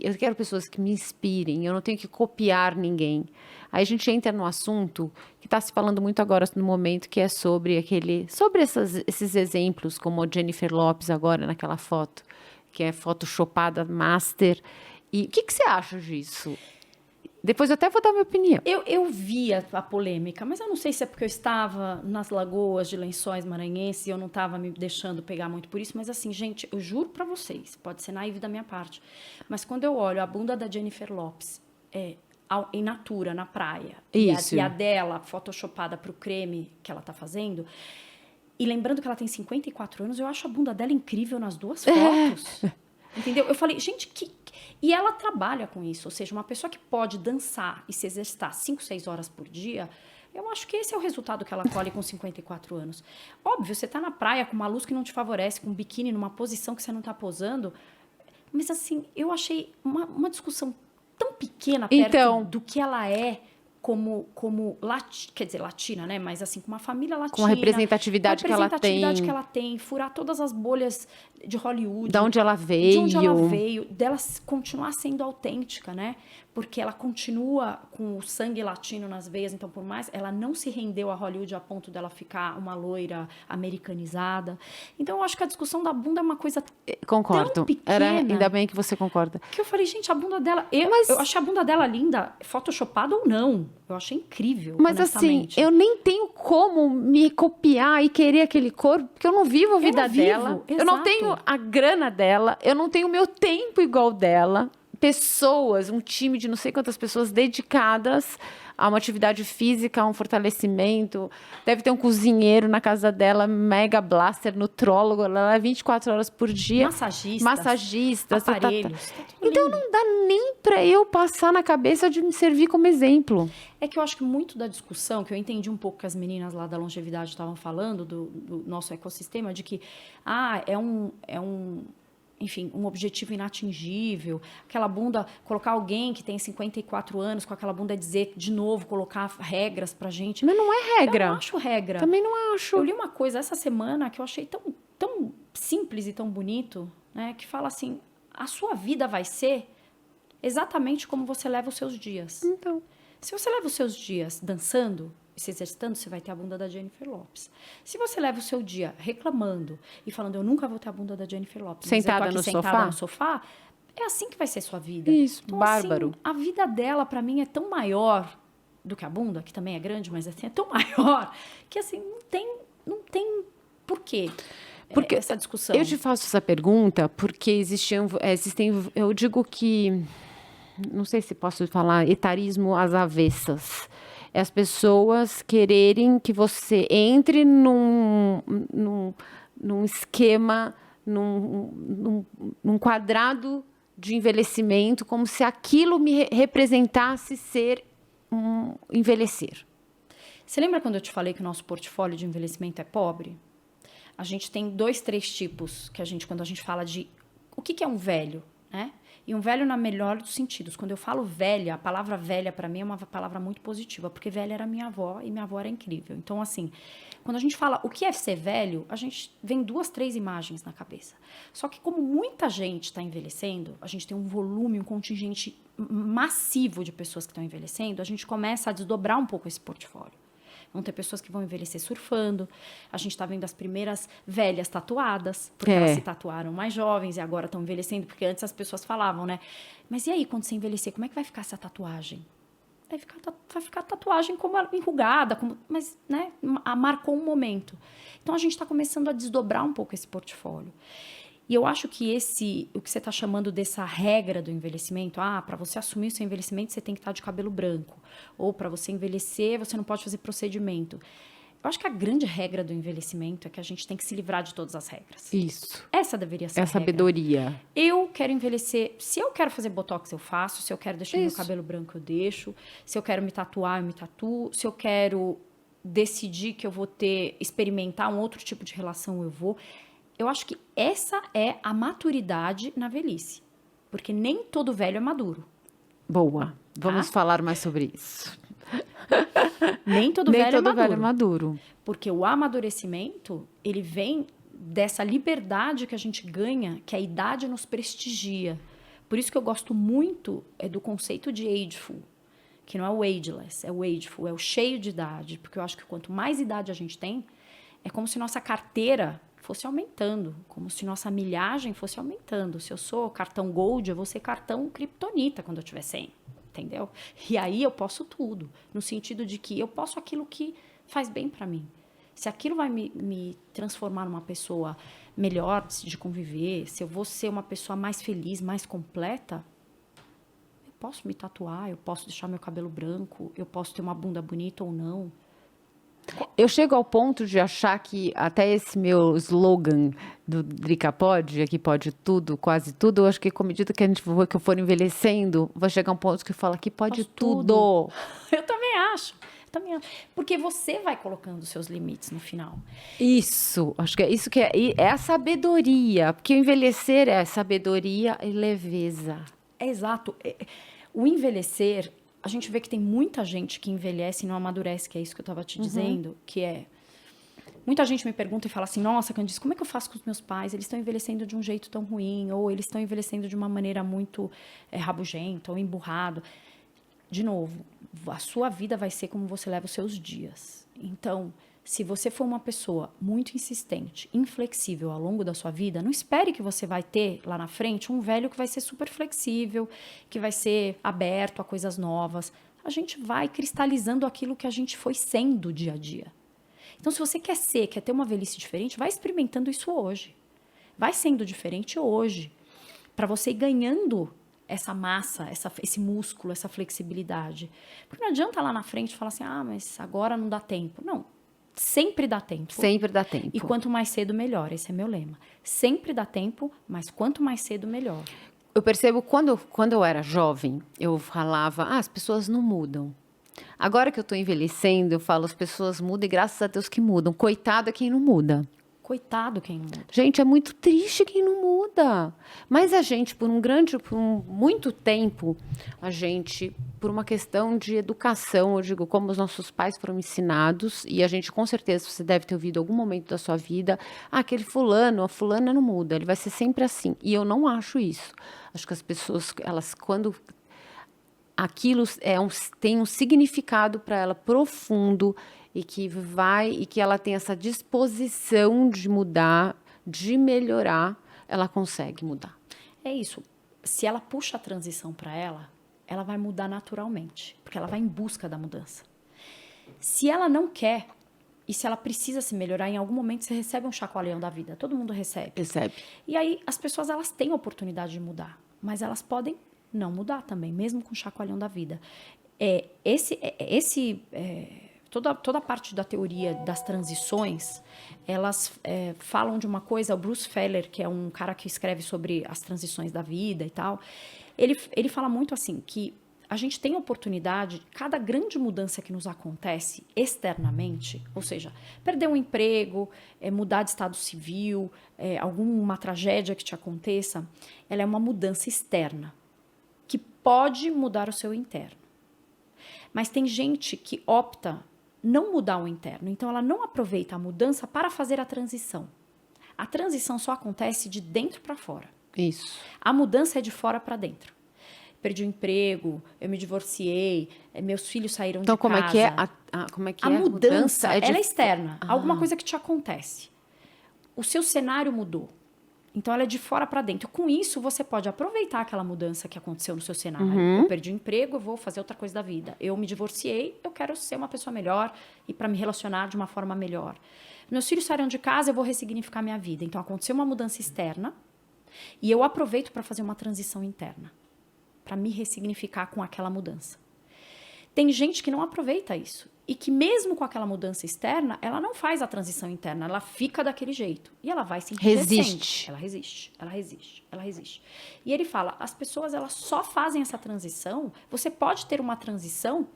Eu quero pessoas que me inspirem. Eu não tenho que copiar ninguém. Aí a gente entra no assunto que está se falando muito agora no momento, que é sobre esses exemplos, como a Jennifer Lopez agora naquela foto, que é photoshopada master. E o que você acha disso? Depois eu até vou dar minha opinião. Eu vi a polêmica, mas eu não sei se é porque eu estava nas lagoas de Lençóis Maranhenses e eu não estava me deixando pegar muito por isso, mas assim, gente, eu juro pra vocês, pode ser naive da minha parte, mas quando eu olho a bunda da Jennifer Lopez em natura, na praia, e a dela photoshopada pro creme que ela tá fazendo, e lembrando que ela tem 54 anos, eu acho a bunda dela incrível nas duas fotos. Entendeu? Eu falei, gente, E ela trabalha com isso, ou seja, uma pessoa que pode dançar e se exercitar 5, 6 horas por dia, eu acho que esse é o resultado que ela colhe com 54 anos. Óbvio, você tá na praia com uma luz que não te favorece, com um biquíni numa posição que você não tá posando, mas assim, eu achei uma discussão tão pequena perto do que ela é como quer dizer, latina, né? Mas assim, com uma família latina. Com a representatividade que ela tem. Furar todas as bolhas de Hollywood. De onde ela veio. Dela continuar sendo autêntica, né? Porque ela continua com o sangue latino nas veias, então por mais... Ela não se rendeu a Hollywood a ponto dela ficar uma loira americanizada. Então eu acho que a discussão da bunda é uma coisa Concordo. tão pequena. Ainda bem que você concorda. Que eu falei, gente, a bunda dela... Eu achei a bunda dela linda, photoshopada ou não. Eu achei incrível, Mas assim, honestamente. eu nem tenho como me copiar e querer aquele corpo, porque eu não vivo a vida dela. Eu não exato. tenho a grana dela, eu não tenho o meu tempo igual dela. Pessoas, um time de não sei quantas pessoas dedicadas a uma atividade física, a um fortalecimento. Deve ter um cozinheiro na casa dela, mega blaster, nutrólogo, ela é 24 horas por dia. Massagistas, aparelhos. Tá tudo então lindo. não dá nem para eu passar na cabeça de me servir como exemplo. É que eu acho que muito da discussão, que eu entendi um pouco que as meninas lá da longevidade estavam falando, do nosso ecossistema, de que enfim, um objetivo inatingível, aquela bunda, colocar alguém que tem 54 anos com aquela bunda, dizer, de novo, colocar regras pra gente. Mas não é regra. Eu não acho regra. Também não acho. Eu li uma coisa essa semana que eu achei tão simples e tão bonito, né, que fala assim, a sua vida vai ser exatamente como você leva os seus dias. Então. Se você leva os seus dias dançando e se exercitando, você vai ter a bunda da Jennifer Lopez. Se você leva o seu dia reclamando e falando, eu nunca vou ter a bunda da Jennifer Lopez, sentada no sofá, é assim que vai ser sua vida. Isso, então, bárbaro. Assim, a vida dela, pra mim, é tão maior do que a bunda, que também é grande, mas assim, é tão maior, que assim, não tem porquê. Porque essa discussão. Eu te faço essa pergunta porque existem, eu digo que, não sei se posso falar, etarismo às avessas. É as pessoas quererem que você entre num esquema, num quadrado de envelhecimento, como se aquilo me representasse ser envelhecer. Você lembra quando eu te falei que o nosso portfólio de envelhecimento é pobre? A gente tem 2, 3 tipos que quando a gente fala de o que é um velho, né? E um velho na melhor dos sentidos. Quando eu falo velha, a palavra velha para mim é uma palavra muito positiva, porque velha era minha avó e minha avó era incrível. Então, assim, quando a gente fala o que é ser velho, a gente vem 2, 3 imagens na cabeça. Só que como muita gente está envelhecendo, a gente tem um volume, um contingente massivo de pessoas que estão envelhecendo, a gente começa a desdobrar um pouco esse portfólio. Vão ter pessoas que vão envelhecer surfando. A gente está vendo as primeiras velhas tatuadas, porque elas se tatuaram mais jovens e agora estão envelhecendo, porque antes as pessoas falavam, né? Mas e aí, quando você envelhecer, como é que vai ficar essa tatuagem? Vai ficar a tatuagem como enrugada, mas né, marcou um momento. Então, a gente está começando a desdobrar um pouco esse portfólio. E eu acho que o que você está chamando dessa regra do envelhecimento, para você assumir o seu envelhecimento, você tem que estar de cabelo branco. Ou para você envelhecer, você não pode fazer procedimento. Eu acho que a grande regra do envelhecimento é que a gente tem que se livrar de todas as regras. Isso. Essa deveria ser a regra. Sabedoria. Eu quero envelhecer. Se eu quero fazer botox, eu faço. Se eu quero deixar meu cabelo branco, eu deixo. Se eu quero me tatuar, eu me tatuo. Se eu quero decidir que eu vou experimentar um outro tipo de relação, eu vou. Eu acho que essa é a maturidade na velhice. Porque nem todo velho é maduro. Boa. Vamos falar mais sobre isso. Nem todo velho é maduro. Porque o amadurecimento, ele vem dessa liberdade que a gente ganha, que a idade nos prestigia. Por isso que eu gosto muito do conceito de ageful, que não é o ageless, é o ageful, é o cheio de idade. Porque eu acho que quanto mais idade a gente tem, é como se nossa carteira fosse aumentando, como se nossa milhagem fosse aumentando. Se eu sou cartão Gold, eu vou ser cartão Kryptonita quando eu tiver 100, entendeu? E aí eu posso tudo, no sentido de que eu posso aquilo que faz bem para mim. Se aquilo vai me transformar numa pessoa melhor de conviver, se eu vou ser uma pessoa mais feliz, mais completa, eu posso me tatuar, eu posso deixar meu cabelo branco, eu posso ter uma bunda bonita ou não. Eu chego ao ponto de achar que até esse meu slogan do Drica Pode, aqui pode tudo, quase tudo, eu acho que à medida que eu for envelhecendo, vai chegar um ponto que fala que pode tudo. Eu também acho. Porque você vai colocando os seus limites no final. Isso, acho que é isso que é a sabedoria, porque o envelhecer é sabedoria e leveza. Exato. O envelhecer, a gente vê que tem muita gente que envelhece e não amadurece, que é isso que eu estava te dizendo, que é... Muita gente me pergunta e fala assim, nossa, Candice, como é que eu faço com os meus pais? Eles estão envelhecendo de um jeito tão ruim, ou eles estão envelhecendo de uma maneira muito rabugenta ou emburrado. De novo, a sua vida vai ser como você leva os seus dias. Então, se você for uma pessoa muito insistente, inflexível ao longo da sua vida, não espere que você vai ter lá na frente um velho que vai ser super flexível, que vai ser aberto a coisas novas. a gente vai cristalizando aquilo que a gente foi sendo dia a dia. Então, se você quer ter uma velhice diferente, vai experimentando isso hoje. Vai sendo diferente hoje, para você ir ganhando essa massa, esse músculo, essa flexibilidade. Porque não adianta lá na frente falar assim, mas agora não dá tempo. Não, sempre dá tempo. Sempre dá tempo. E quanto mais cedo, melhor. Esse é meu lema. Sempre dá tempo, mas quanto mais cedo, melhor. Eu percebo, quando eu era jovem, eu falava, as pessoas não mudam. Agora que eu estou envelhecendo, eu falo, as pessoas mudam e graças a Deus que mudam. Coitado é quem não muda. Coitado quem não muda. Gente, é muito triste quem não muda. Mas a gente, por muito tempo, por uma questão de educação, eu digo, como os nossos pais foram ensinados, e a gente, com certeza, você deve ter ouvido em algum momento da sua vida, aquele fulano, a fulana não muda, ele vai ser sempre assim. E eu não acho isso. Acho que as pessoas, quando aquilo tem um significado para ela profundo, e que ela tem essa disposição de mudar, de melhorar, ela consegue mudar. É isso. Se ela puxa a transição para ela vai mudar naturalmente, porque ela vai em busca da mudança. Se ela não quer, e se ela precisa se melhorar, em algum momento você recebe um chacoalhão da vida. Todo mundo recebe. Recebe. E aí as pessoas, elas têm a oportunidade de mudar, mas elas podem não mudar também, mesmo com o chacoalhão da vida. Toda a parte da teoria das transições, elas falam de uma coisa, o Bruce Feller, que é um cara que escreve sobre as transições da vida e tal, ele fala muito assim, que a gente tem a oportunidade, cada grande mudança que nos acontece externamente, ou seja, perder um emprego, mudar de estado civil, alguma tragédia que te aconteça, ela é uma mudança externa, que pode mudar o seu interno. Mas tem gente que opta não mudar o interno. Então, ela não aproveita a mudança para fazer a transição. A transição só acontece de dentro para fora. Isso. A mudança é de fora para dentro. Perdi o emprego, eu me divorciei, meus filhos saíram de casa. Então, como é que é? A mudança, ela é externa. Ah. Alguma coisa que te acontece. O seu cenário mudou. Então, ela é de fora para dentro. Com isso, você pode aproveitar aquela mudança que aconteceu no seu cenário. Eu perdi o emprego, eu vou fazer outra coisa da vida. Eu me divorciei, eu quero ser uma pessoa melhor e para me relacionar de uma forma melhor. Meus filhos saíram de casa, eu vou ressignificar minha vida. Então, aconteceu uma mudança externa e eu aproveito para fazer uma transição interna, para me ressignificar com aquela mudança. Tem gente que não aproveita isso. E que mesmo com aquela mudança externa, ela não faz a transição interna, ela fica daquele jeito. E ela vai se resiste. Ela resiste. E ele fala, as pessoas elas só fazem essa transição, você pode ter uma transição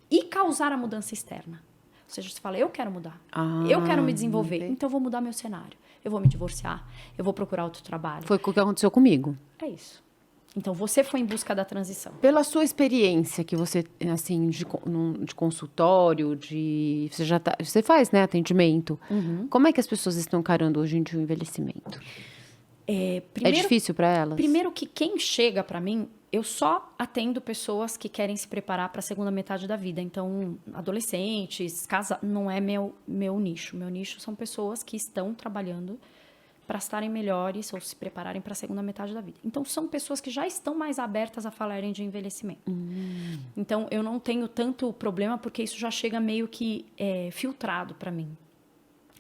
e causar a mudança externa. Ou seja, você fala, eu quero mudar, eu quero me desenvolver, então eu vou mudar meu cenário. Eu vou me divorciar, eu vou procurar outro trabalho. Foi o que aconteceu comigo. É isso. Então, você foi em busca da transição. Pela sua experiência que você, assim, de consultório, você faz, né, atendimento. Como é que as pessoas estão encarando hoje em dia o envelhecimento? É difícil para elas? Primeiro que quem chega para mim, eu só atendo pessoas que querem se preparar para a segunda metade da vida. Então, adolescentes, não é meu nicho. Meu nicho são pessoas que estão trabalhando para estarem melhores ou se prepararem para a segunda metade da vida. Então, são pessoas que já estão mais abertas a falarem de envelhecimento. Então, eu não tenho tanto problema, porque isso já chega meio que filtrado para mim.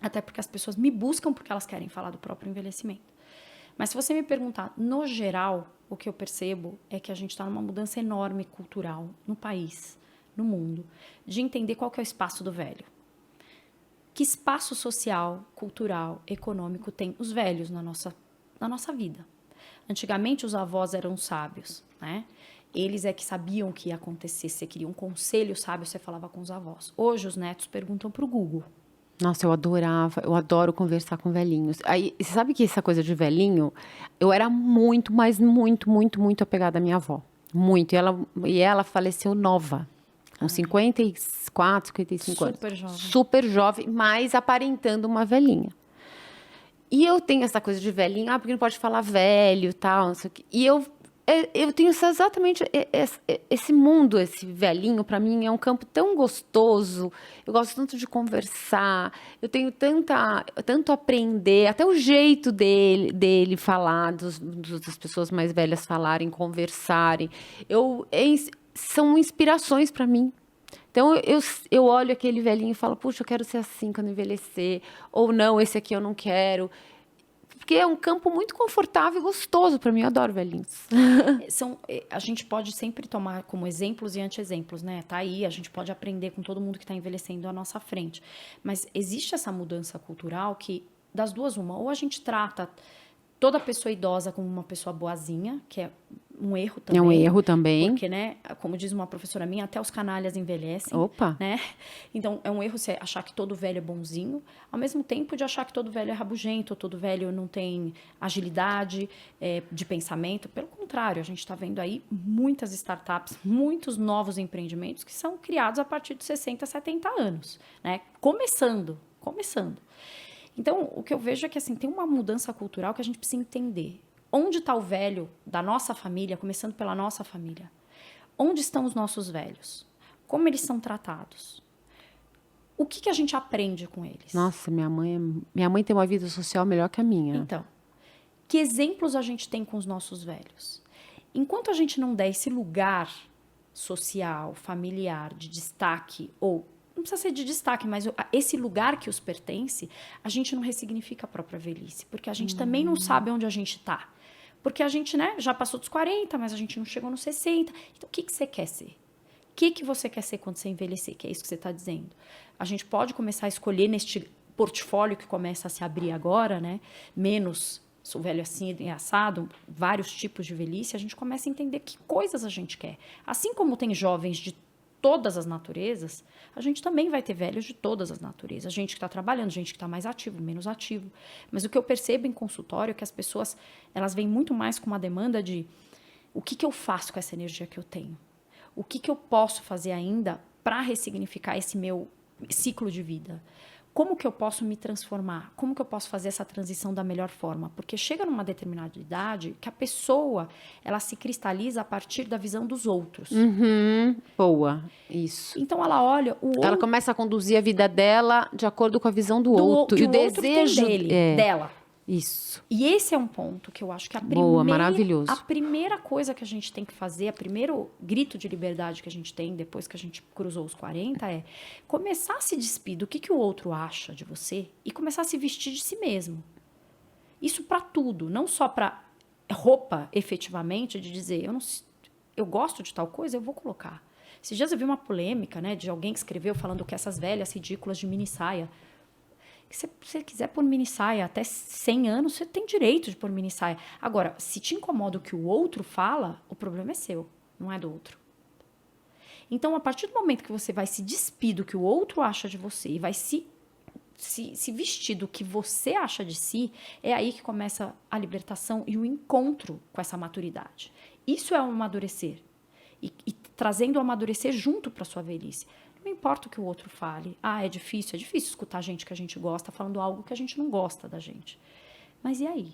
Até porque as pessoas me buscam porque elas querem falar do próprio envelhecimento. Mas se você me perguntar, no geral, o que eu percebo é que a gente está numa mudança enorme cultural no país, no mundo, de entender qual que é o espaço do velho. Que espaço social, cultural, econômico tem os velhos na nossa vida? Antigamente, os avós eram sábios, né? Eles é que sabiam o que ia acontecer. Se você queria um conselho sábio, você falava com os avós. Hoje, os netos perguntam para o Google. Nossa, eu adoro conversar com velhinhos. Aí, você sabe que essa coisa de velhinho, eu era muito, mas muito, muito, muito apegada à minha avó. Muito. E ela faleceu nova. Com 54, 55 anos. Super jovem. Super jovem, mas aparentando uma velhinha. E eu tenho essa coisa de velhinha, porque não pode falar velho e tal, não sei o quê. E eu tenho exatamente esse mundo, esse velhinho, para mim, é um campo tão gostoso. Eu gosto tanto de conversar, eu tenho tanto a aprender, até o jeito dele falar, das pessoas mais velhas falarem, conversarem. são inspirações para mim. Então, eu olho aquele velhinho e falo, puxa, eu quero ser assim quando envelhecer. Ou não, esse aqui eu não quero. Porque é um campo muito confortável e gostoso para mim. Eu adoro velhinhos. A gente pode sempre tomar como exemplos e anti-exemplos, né? Tá aí, a gente pode aprender com todo mundo que está envelhecendo à nossa frente. Mas existe essa mudança cultural que, das duas, uma, ou a gente trata toda pessoa idosa como uma pessoa boazinha, que é um erro também. É um erro também. Porque, né, como diz uma professora minha, até os canalhas envelhecem. Opa! Né? Então, é um erro você achar que todo velho é bonzinho, ao mesmo tempo de achar que todo velho é rabugento, todo velho não tem agilidade de pensamento. Pelo contrário, a gente está vendo aí muitas startups, muitos novos empreendimentos que são criados a partir de 60, 70 anos. Né? Começando. Então, o que eu vejo é que assim, tem uma mudança cultural que a gente precisa entender. Onde está o velho da nossa família, começando pela nossa família? Onde estão os nossos velhos? Como eles são tratados? O que a gente aprende com eles? Nossa, minha mãe tem uma vida social melhor que a minha. Então, que exemplos a gente tem com os nossos velhos? Enquanto a gente não der esse lugar social, familiar, de destaque ou não precisa ser de destaque, mas esse lugar que os pertence, a gente não ressignifica a própria velhice, porque a gente também não sabe onde a gente está. Porque a gente, né, já passou dos 40, mas a gente não chegou nos 60. Então, o que você quer ser? O que você quer ser quando você envelhecer? Que é isso que você está dizendo. A gente pode começar a escolher neste portfólio que começa a se abrir agora, né, menos sou velho assim e assado, vários tipos de velhice, a gente começa a entender que coisas a gente quer. Assim como tem jovens de todas as naturezas, a gente também vai ter velhos de todas as naturezas. Gente que está trabalhando, gente que está mais ativo, menos ativo. Mas o que eu percebo em consultório é que as pessoas, elas vêm muito mais com uma demanda de o que eu faço com essa energia que eu tenho? O que eu posso fazer ainda para ressignificar esse meu ciclo de vida? Como que eu posso me transformar? Como que eu posso fazer essa transição da melhor forma? Porque chega numa determinada idade que a pessoa, ela se cristaliza a partir da visão dos outros. Boa, isso. Então ela olha o outro. Ela começa a conduzir a vida dela de acordo com a visão do outro. Que E o outro desejo tem dela. Isso. E esse é um ponto que eu acho que maravilhoso. A primeira coisa que a gente tem que fazer, o primeiro grito de liberdade que a gente tem depois que a gente cruzou os 40 é começar a se despir do que o outro acha de você e começar a se vestir de si mesmo. Isso para tudo, não só para roupa, efetivamente, de dizer, eu gosto de tal coisa, eu vou colocar. Esses dias eu vi uma polêmica, né, de alguém que escreveu falando que essas velhas ridículas de mini saia. Se você quiser pôr mini saia até 100 anos, você tem direito de pôr mini saia. Agora, se te incomoda o que o outro fala, o problema é seu, não é do outro. Então, a partir do momento que você vai se despir do que o outro acha de você e vai se vestir do que você acha de si, é aí que começa a libertação e o encontro com essa maturidade. Isso é um amadurecer. E trazendo o amadurecer junto para a sua velhice. Não importa o que o outro fale. É difícil escutar gente que a gente gosta falando algo que a gente não gosta da gente. Mas e aí?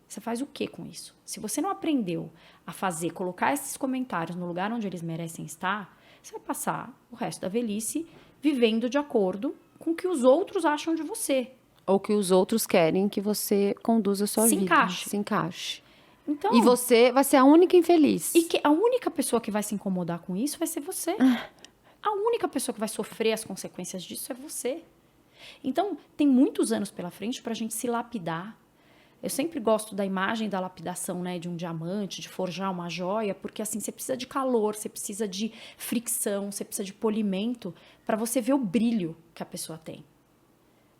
Você faz o que com isso? Se você não aprendeu a colocar esses comentários no lugar onde eles merecem estar, você vai passar o resto da velhice vivendo de acordo com o que os outros acham de você. Ou que os outros querem que você conduza a sua vida. Se encaixe. Então, e você vai ser a única infeliz. E que a única pessoa que vai se incomodar com isso vai ser você. A única pessoa que vai sofrer as consequências disso é você. Então, tem muitos anos pela frente para a gente se lapidar. Eu sempre gosto da imagem da lapidação, né, de um diamante, de forjar uma joia, porque assim, você precisa de calor, você precisa de fricção, você precisa de polimento para você ver o brilho que a pessoa tem.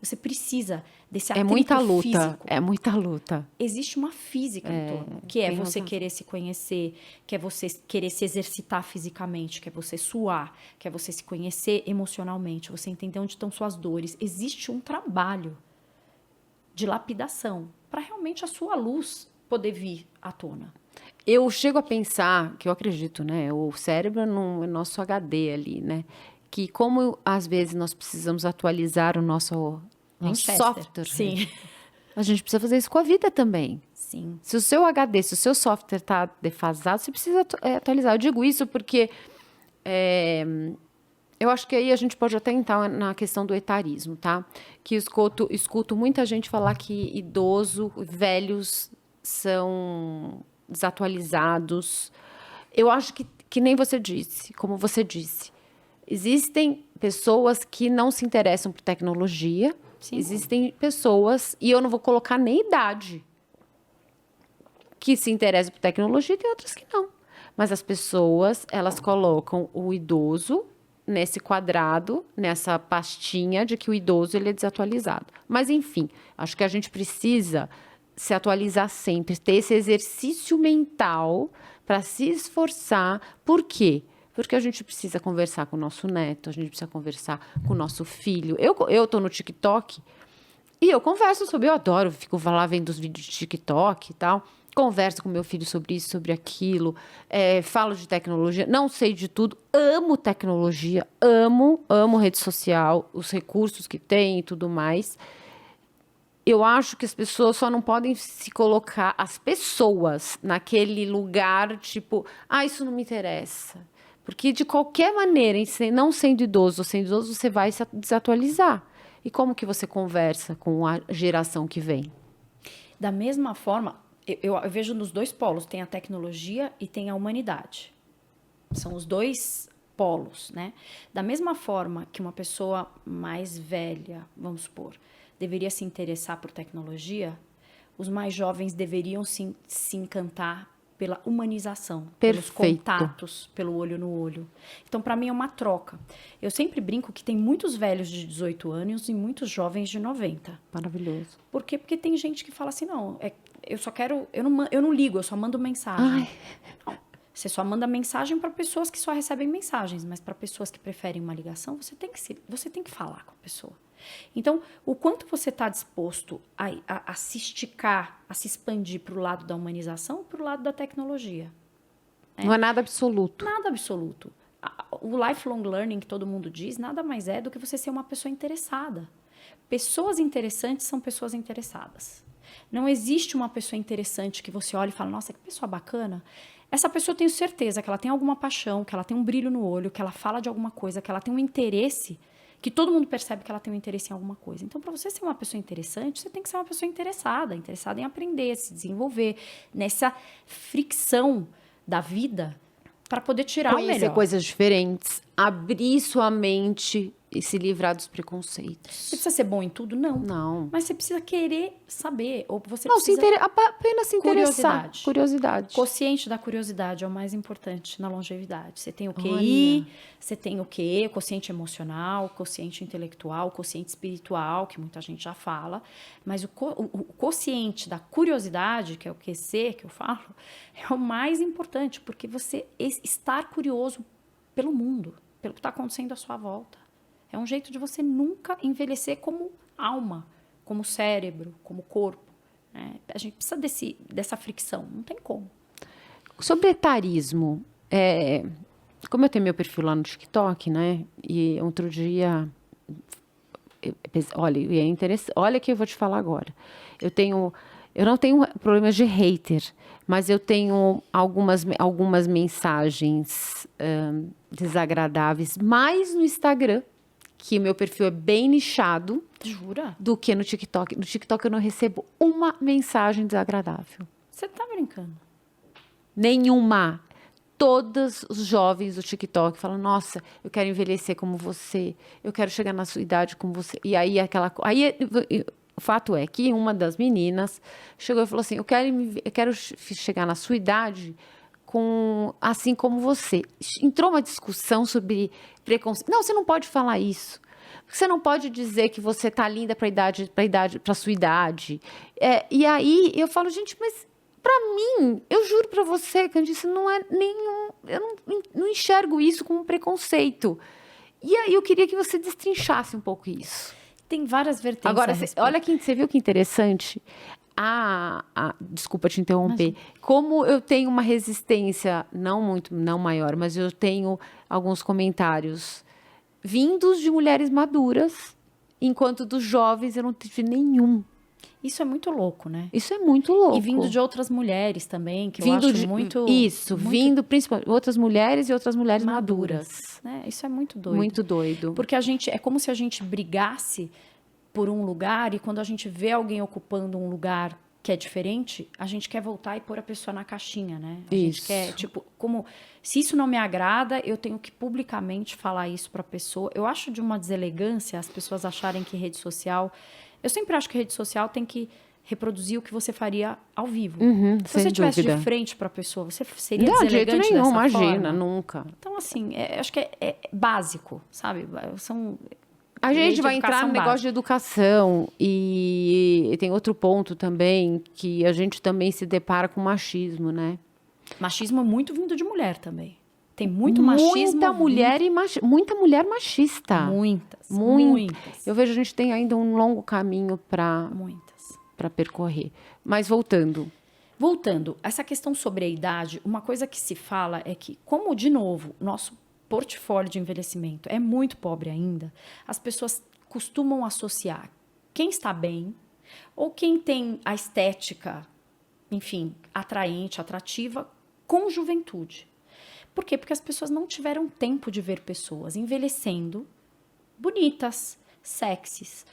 Você precisa desse atrito físico. É muita luta. Existe uma física em torno, que é você querer se conhecer, que é você querer se exercitar fisicamente, que é você suar, que é você se conhecer emocionalmente, você entender onde estão suas dores. Existe um trabalho de lapidação para realmente a sua luz poder vir à tona. Eu chego a pensar, que eu acredito, né? O cérebro é nosso HD ali, né? Que como às vezes nós precisamos atualizar o nosso software, sim. A gente precisa fazer isso com a vida também. Sim. Se o seu HD, se o seu software está defasado, você precisa atualizar. Eu digo isso porque eu acho que aí a gente pode até entrar na questão do etarismo, tá? Que escuto muita gente falar que velhos são desatualizados. Eu acho que que nem você disse, como você disse, existem pessoas que não se interessam por tecnologia, existem pessoas, e eu não vou colocar nem idade, que se interessam por tecnologia, e tem outras que não. Mas as pessoas, elas colocam o idoso nesse quadrado, nessa pastinha de que o idoso ele é desatualizado. Mas, enfim, acho que a gente precisa se atualizar sempre, ter esse exercício mental para se esforçar. Por quê? Porque a gente precisa conversar com o nosso neto, a gente precisa conversar com o nosso filho. Eu tô no TikTok e eu converso sobre, eu adoro, fico lá vendo os vídeos de TikTok e tal. Converso com meu filho sobre isso, sobre aquilo, falo de tecnologia, não sei de tudo, amo tecnologia, amo rede social, os recursos que tem e tudo mais. Eu acho que as pessoas só não podem se colocar, as pessoas, naquele lugar, tipo, isso não me interessa. Porque, de qualquer maneira, não sendo idoso ou sendo idoso, você vai se desatualizar. E como que você conversa com a geração que vem? Da mesma forma, eu vejo nos dois polos, tem a tecnologia e tem a humanidade. São os dois polos, né? Da mesma forma que uma pessoa mais velha, vamos supor, deveria se interessar por tecnologia, os mais jovens deveriam se encantar pela humanização, pelos contatos, pelo olho no olho. Então, para mim, é uma troca. Eu sempre brinco que tem muitos velhos de 18 anos e muitos jovens de 90. Maravilhoso. Por quê? Porque tem gente que fala assim, não, eu só quero... Eu não ligo, eu só mando mensagem. Não, você só manda mensagem para pessoas que só recebem mensagens, mas para pessoas que preferem uma ligação, você tem que falar com a pessoa. Então, o quanto você está disposto a se esticar, a se expandir para o lado da humanização ou para o lado da tecnologia? Não é nada absoluto. Nada absoluto. O lifelong learning que todo mundo diz, nada mais é do que você ser uma pessoa interessada. Pessoas interessantes são pessoas interessadas. Não existe uma pessoa interessante que você olha e fala, nossa, que pessoa bacana. Essa pessoa, eu tenho certeza que ela tem alguma paixão, que ela tem um brilho no olho, que ela fala de alguma coisa, que ela tem um interesse, que todo mundo percebe que ela tem um interesse em alguma coisa. Então, para você ser uma pessoa interessante, você tem que ser uma pessoa interessada em aprender, se desenvolver, nessa fricção da vida, para poder tirar o melhor. Conhecer coisas diferentes, abrir sua mente e se livrar dos preconceitos. Você precisa ser bom em tudo? Não. Não. Mas você precisa querer saber, ou você Não, precisa... apenas se interessar. Curiosidade. Quociente da curiosidade é o mais importante na longevidade. Você tem o QI, você tem o QE, o quociente emocional, o quociente intelectual, o quociente espiritual, que muita gente já fala, mas o quociente da curiosidade, que é o QC que eu falo, é o mais importante, porque você estar curioso pelo mundo, pelo que está acontecendo à sua volta. É um jeito de você nunca envelhecer como alma, como cérebro, como corpo. Né? A gente precisa dessa fricção, não tem como. Sobre etarismo, como eu tenho meu perfil lá no TikTok, né? E outro dia, olha, é interessante, olha que eu vou te falar agora. Eu não tenho problemas de hater, mas eu tenho algumas mensagens desagradáveis, mais no Instagram, que meu perfil é bem nichado. Jura? Do que no TikTok. No TikTok eu não recebo uma mensagem desagradável. Você tá brincando? Nenhuma. Todos os jovens do TikTok falam, nossa, eu quero envelhecer como você, eu quero chegar na sua idade como você. E aí o fato é que uma das meninas chegou e falou assim, eu quero chegar na sua idade assim como você. Entrou uma discussão sobre preconceito. Não, você não pode falar isso. Você não pode dizer que você tá linda para sua idade. E aí eu falo, gente, mas para mim, eu juro para você, Candice, não é nenhum. Eu não enxergo isso como um preconceito. E aí eu queria que você destrinchasse um pouco isso. Tem várias vertentes. Agora, olha que você viu que interessante. Desculpa te interromper. Como eu tenho uma resistência, não maior, mas eu tenho alguns comentários vindos de mulheres maduras, enquanto dos jovens eu não tive nenhum. Isso é muito louco, né? Isso é muito louco. E vindo de outras mulheres também, que eu acho muito... Isso, vindo principalmente outras mulheres e outras mulheres maduras. Né? Isso é muito doido. Muito doido. Porque é como se a gente brigasse por um lugar e quando a gente vê alguém ocupando um lugar que é diferente, a gente quer voltar e pôr a pessoa na caixinha, né? A gente quer, tipo, como... Se isso não me agrada, eu tenho que publicamente falar isso para a pessoa. Eu acho de uma deselegância as pessoas acharem que rede social... Eu sempre acho que rede social tem que reproduzir o que você faria ao vivo. Se você estivesse de frente para a pessoa, você seria deselegante de jeito nenhum, dessa imagina, forma? nunca. Então, assim, acho que é básico, sabe? São... A gente vai entrar no negócio de educação e tem outro ponto também, que a gente também se depara com machismo, né? Machismo é muito vindo de mulher também. Tem muito machismo. Muita mulher machista. Muitas. Eu vejo a gente tem ainda um longo caminho para percorrer. Mas voltando, essa questão sobre a idade, uma coisa que se fala é que, como, de novo, nosso portfólio de envelhecimento é muito pobre ainda, as pessoas costumam associar quem está bem ou quem tem a estética, enfim, atraente, atrativa, com juventude. Por quê? Porque as pessoas não tiveram tempo de ver pessoas envelhecendo bonitas, sexys,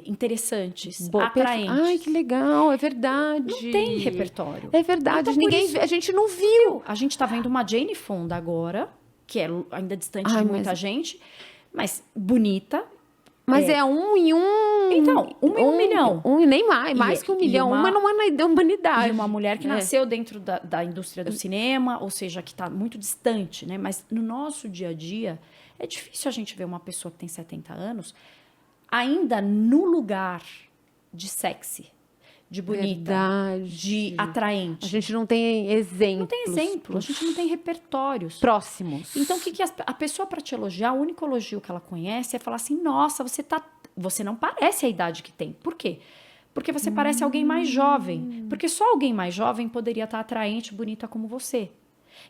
interessantes, atraentes. Ai, que legal, é verdade. Não tem repertório. É verdade, Então, a gente não viu. A gente está vendo uma Jane Fonda agora, que é ainda distante de muita gente, mas bonita. Mas é um em um... Então, um em um milhão. Nem mais que um milhão. Uma numa humanidade. E uma mulher que nasceu dentro da indústria do cinema, ou seja, que está muito distante, né? Mas no nosso dia a dia, é difícil a gente ver uma pessoa que tem 70 anos ainda no lugar de sexy, de bonita, de atraente. A gente não tem exemplos. Não tem exemplo, a gente não tem repertórios. Próximos. Então, a pessoa, para te elogiar, o único elogio que ela conhece é falar assim, nossa, você não parece a idade que tem. Por quê? Porque você parece alguém mais jovem. Porque só alguém mais jovem poderia estar atraente, bonita como você.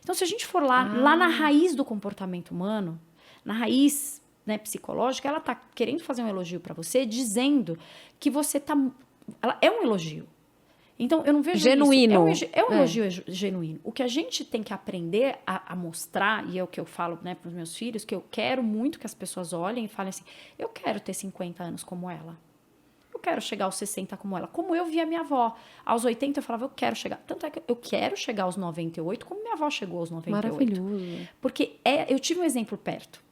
Então, se a gente for lá na raiz do comportamento humano, na raiz, né, psicológica, ela está querendo fazer um elogio para você, dizendo que você está... Ela é um elogio. Então, eu não vejo genuíno. Isso. É um elogio genuíno. O que a gente tem que aprender a mostrar, e é o que eu falo, né, para os meus filhos, que eu quero muito que as pessoas olhem e falem assim, eu quero ter 50 anos como ela. Eu quero chegar aos 60 como ela. Como eu vi a minha avó. Aos 80 eu falava, eu quero chegar. Tanto é que eu quero chegar aos 98 como minha avó chegou aos 98. Maravilhoso. Porque eu tive um exemplo perto,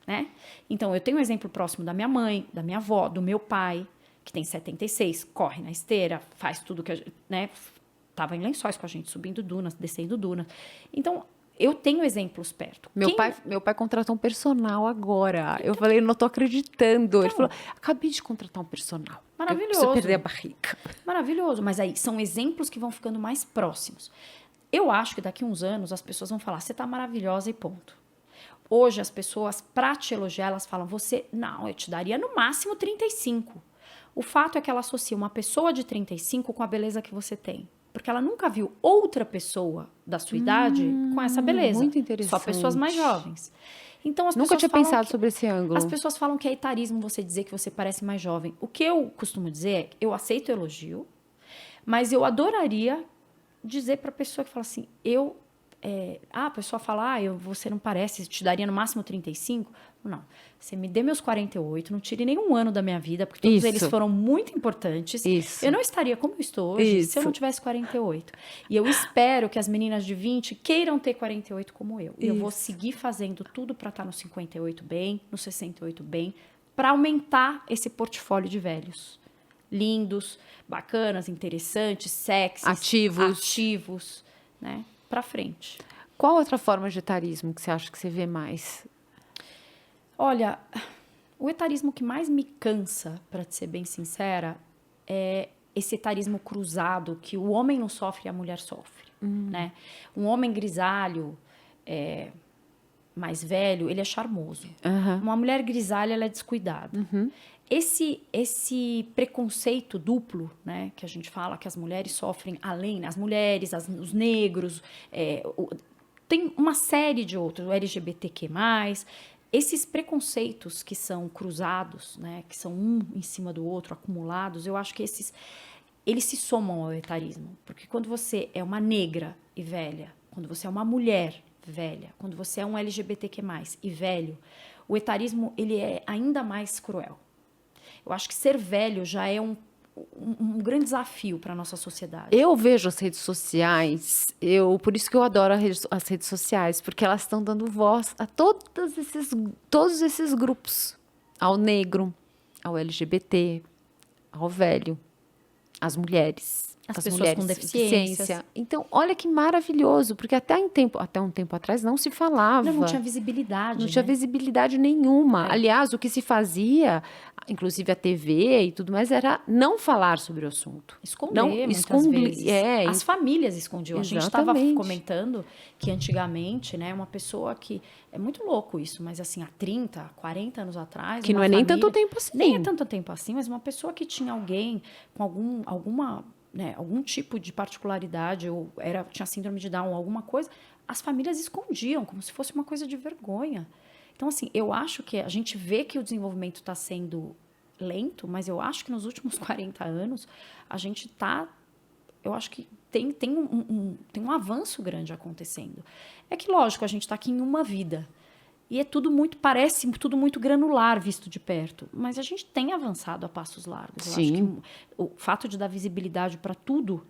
né? Então, eu tenho um exemplo próximo da minha mãe, da minha avó, do meu pai, que tem 76, corre na esteira, faz tudo que a gente, né? Tava em Lençóis com a gente, subindo dunas, descendo dunas. Então, eu tenho exemplos perto. Meu pai contratou um personal agora. Eu falei, não tô acreditando. Ele falou, acabei de contratar um personal. Maravilhoso. Eu preciso perder a barriga. Maravilhoso. Mas aí, são exemplos que vão ficando mais próximos. Eu acho que daqui a uns anos, as pessoas vão falar, você tá maravilhosa e ponto. Hoje, as pessoas, pra te elogiar, elas falam, não, eu te daria no máximo 35. O fato é que ela associa uma pessoa de 35 com a beleza que você tem. Porque ela nunca viu outra pessoa da sua idade com essa beleza. Muito interessante. Só pessoas mais jovens. Então, Nunca tinha pensado sobre esse ângulo. As pessoas falam que é etarismo você dizer que você parece mais jovem. O que eu costumo dizer é que eu aceito o elogio, mas eu adoraria dizer para a pessoa que fala assim, a pessoa fala, você não parece, te daria no máximo 35. Não, você me dê meus 48, não tire nenhum ano da minha vida, porque todos eles foram muito importantes. Isso. Eu não estaria como eu estou hoje se eu não tivesse 48. E eu espero que as meninas de 20 queiram ter 48 como eu. E eu vou seguir fazendo tudo para estar no 58 bem, no 68 bem, para aumentar esse portfólio de velhos. Lindos, bacanas, interessantes, sexys, ativos, né? Para frente. Qual outra forma de etarismo que você acha que você vê mais? Olha, o etarismo que mais me cansa, para te ser bem sincera, é esse etarismo cruzado que o homem não sofre e a mulher sofre, né? Um homem grisalho, mais velho, ele é charmoso. Uma mulher grisalha, ela é descuidada. Esse preconceito duplo, né, que a gente fala que as mulheres sofrem além, as mulheres, os negros, tem uma série de outros, o LGBTQ+, esses preconceitos que são cruzados, né, que são um em cima do outro, acumulados, eu acho que eles se somam ao etarismo. Porque quando você é uma negra e velha, quando você é uma mulher velha, quando você é um LGBTQ+, e velho, o etarismo ele é ainda mais cruel. Eu acho que ser velho já é um grande desafio para a nossa sociedade. Eu vejo as redes sociais, por isso que eu adoro as redes sociais, porque elas estão dando voz a todos esses grupos. Ao negro, ao LGBT, ao velho, às mulheres. As as pessoas mulheres com deficiências. Então, olha que maravilhoso, porque até um tempo atrás não se falava. Não tinha visibilidade. Não tinha visibilidade nenhuma. Aliás, o que se fazia, inclusive a TV e tudo mais, era não falar sobre o assunto. Esconder, muitas vezes. As famílias escondiam. Exatamente. A gente estava comentando que antigamente, né, uma pessoa que... É muito louco isso, mas assim, há 30, 40 anos atrás... Que não é nem tanto tempo assim. Nem é tanto tempo assim, mas uma pessoa que tinha alguém com algum tipo de particularidade, ou tinha síndrome de Down, alguma coisa, as famílias escondiam, como se fosse uma coisa de vergonha. Então, assim, eu acho que a gente vê que o desenvolvimento está sendo lento, mas eu acho que nos últimos 40 anos, a gente está... Eu acho que tem um avanço grande acontecendo. É que, lógico, a gente está aqui em uma vida. E parece tudo muito granular visto de perto. Mas a gente tem avançado a passos largos. Eu acho que o fato de dar visibilidade para tudo,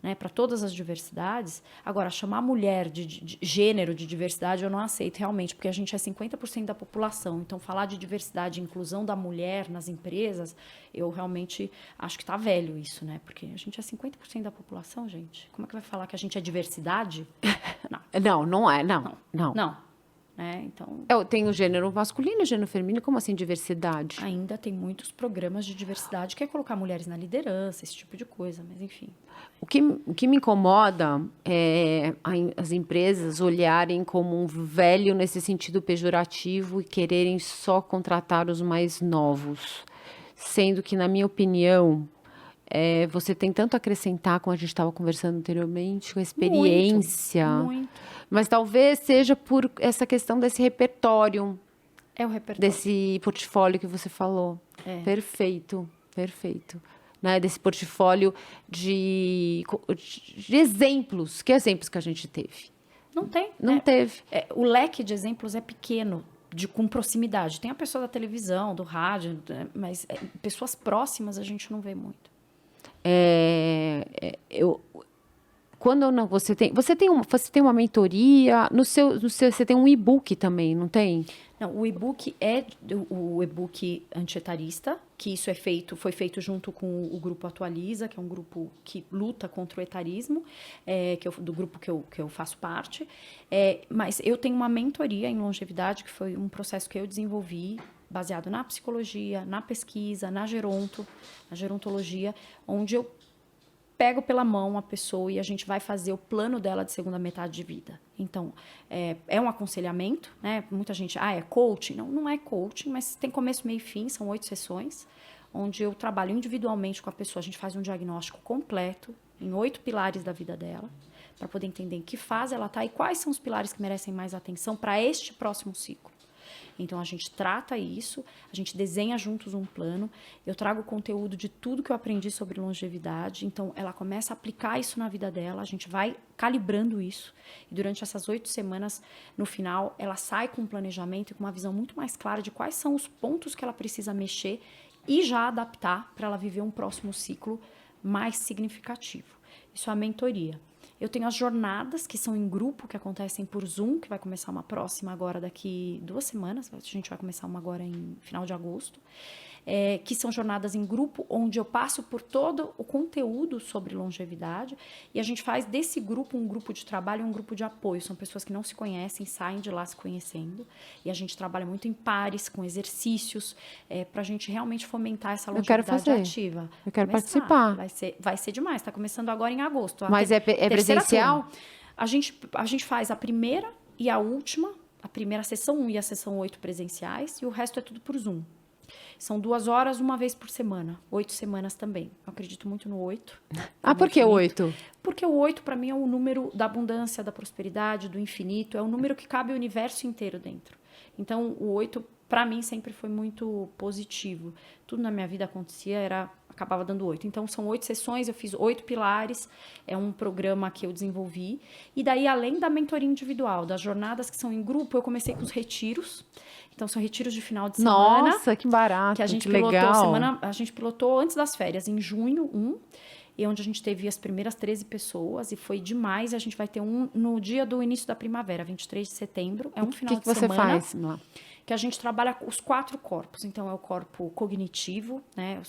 né, para todas as diversidades. Agora, chamar a mulher de gênero de diversidade eu não aceito realmente, porque a gente é 50% da população. Então, falar de diversidade e inclusão da mulher nas empresas, eu realmente acho que está velho isso, né? Porque a gente é 50% da população, gente. Como é que vai falar que a gente é diversidade? Não é. Não. Então, eu tenho gênero masculino, gênero feminino, como assim diversidade? Ainda tem muitos programas de diversidade que é colocar mulheres na liderança, esse tipo de coisa, mas enfim. O que me incomoda é as empresas olharem como um velho nesse sentido pejorativo e quererem só contratar os mais novos. Sendo que, na minha opinião, você tem tanto a acrescentar, como a gente estava conversando anteriormente, com a experiência. Muito. Mas talvez seja por essa questão desse repertório. É o repertório. Desse portfólio que você falou. Perfeito. Né? Desse portfólio de exemplos. Que exemplos que a gente teve? Não tem. Não teve. O leque de exemplos é pequeno. Com proximidade. Tem a pessoa da televisão, do rádio, mas pessoas próximas a gente não vê muito. Quando não, você tem uma mentoria, você tem um e-book também, não tem? Não, o e-book é o e-book antietarista, que isso foi feito junto com o grupo Atualiza, que é um grupo que luta contra o etarismo, do grupo que eu faço parte. Mas eu tenho uma mentoria em longevidade, que foi um processo que eu desenvolvi, baseado na psicologia, na pesquisa, na gerontologia, onde eu pego pela mão a pessoa e a gente vai fazer o plano dela de segunda metade de vida. Então, é um aconselhamento, né? Muita gente, é coaching? Não é coaching, mas tem começo, meio e fim, são 8 sessões, onde eu trabalho individualmente com a pessoa, a gente faz um diagnóstico completo, em 8 pilares da vida dela, para poder entender em que fase ela está e quais são os pilares que merecem mais atenção para este próximo ciclo. Então, a gente trata isso, a gente desenha juntos um plano, eu trago conteúdo de tudo que eu aprendi sobre longevidade, então ela começa a aplicar isso na vida dela, a gente vai calibrando isso, e durante essas 8 semanas, no final, ela sai com um planejamento e com uma visão muito mais clara de quais são os pontos que ela precisa mexer e já adaptar para ela viver um próximo ciclo mais significativo. Isso é a mentoria. Eu tenho as jornadas, que são em grupo, que acontecem por Zoom, que vai começar uma próxima agora daqui 2 semanas. A gente vai começar uma agora em final de agosto. Que são jornadas em grupo, onde eu passo por todo o conteúdo sobre longevidade. E a gente faz desse grupo um grupo de trabalho e um grupo de apoio. São pessoas que não se conhecem, saem de lá se conhecendo. E a gente trabalha muito em pares, com exercícios, para a gente realmente fomentar essa longevidade ativa. Eu quero participar. Vai ser demais. Está começando agora em agosto. Mas é presencial? A gente faz a primeira e a última, a primeira sessão 1 e a sessão 8 presenciais, e o resto é tudo por Zoom. São 2 horas, uma vez por semana. 8 semanas também. Eu acredito muito no 8. Por que 8? Porque o 8, para mim, é o número da abundância, da prosperidade, do infinito. É um número que cabe o universo inteiro dentro. Então, o 8, para mim, sempre foi muito positivo. Tudo na minha vida acontecia, era acabava dando 8. Então, são 8 sessões, eu fiz 8 pilares, é um programa que eu desenvolvi. E daí, além da mentoria individual, das jornadas que são em grupo, eu comecei com os retiros. Então, são retiros de final de semana. Nossa, que barato, que a gente que pilotou legal. a gente pilotou antes das férias, em junho, e onde a gente teve as primeiras 13 pessoas, e foi demais. A gente vai ter um no dia do início da primavera, 23 de setembro. É um final de você semana. faz lá? Que a gente trabalha os 4 corpos. Então, é o corpo cognitivo, né,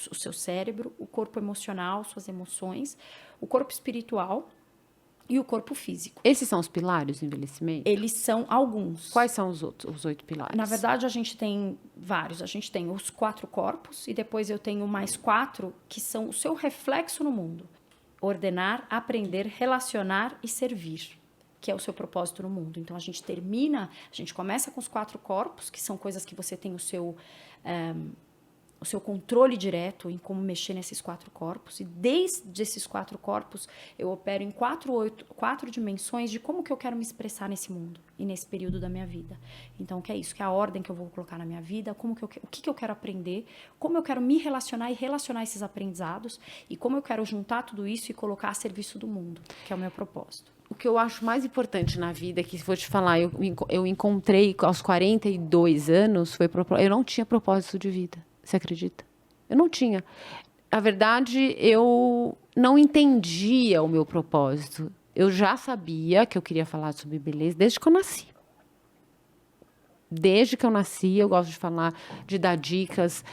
o seu cérebro, o corpo emocional, suas emoções, o corpo espiritual e o corpo físico. Esses são os pilares do envelhecimento? Eles são alguns. Quais são os 8 pilares? Na verdade, a gente tem vários. A gente tem os 4 corpos e depois eu tenho mais 4 que são o seu reflexo no mundo. Ordenar, aprender, relacionar e servir, que é o seu propósito no mundo. Então, a gente começa com os 4 corpos, que são coisas que você tem o seu controle direto em como mexer nesses 4 corpos. E desde esses 4 corpos, eu opero em 4 dimensões de como que eu quero me expressar nesse mundo e nesse período da minha vida. Então, que é isso, que é a ordem que eu vou colocar na minha vida, o que eu quero aprender, como eu quero me relacionar e relacionar esses aprendizados, e como eu quero juntar tudo isso e colocar a serviço do mundo, que é o meu propósito. O que eu acho mais importante na vida, que vou te falar, eu encontrei aos 42 anos, eu não tinha propósito de vida. Você acredita? Eu não tinha. Na verdade, eu não entendia o meu propósito. Eu já sabia que eu queria falar sobre beleza desde que eu nasci. Desde que eu nasci, eu gosto de falar, de dar dicas,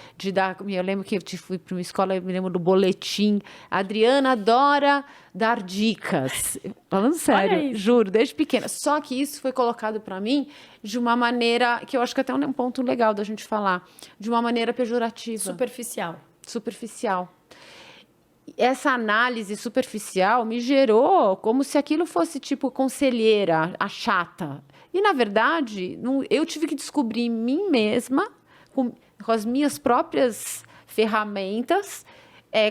eu lembro que eu fui para uma escola, eu me lembro do boletim. A Adriana adora dar dicas. Falando sério, juro, desde pequena. Só que isso foi colocado para mim de uma maneira, que eu acho que até é um ponto legal da gente falar, de uma maneira pejorativa. Superficial. Essa análise superficial me gerou como se aquilo fosse tipo conselheira, a chata. E, na verdade, eu tive que descobrir em mim mesma, com as minhas próprias ferramentas,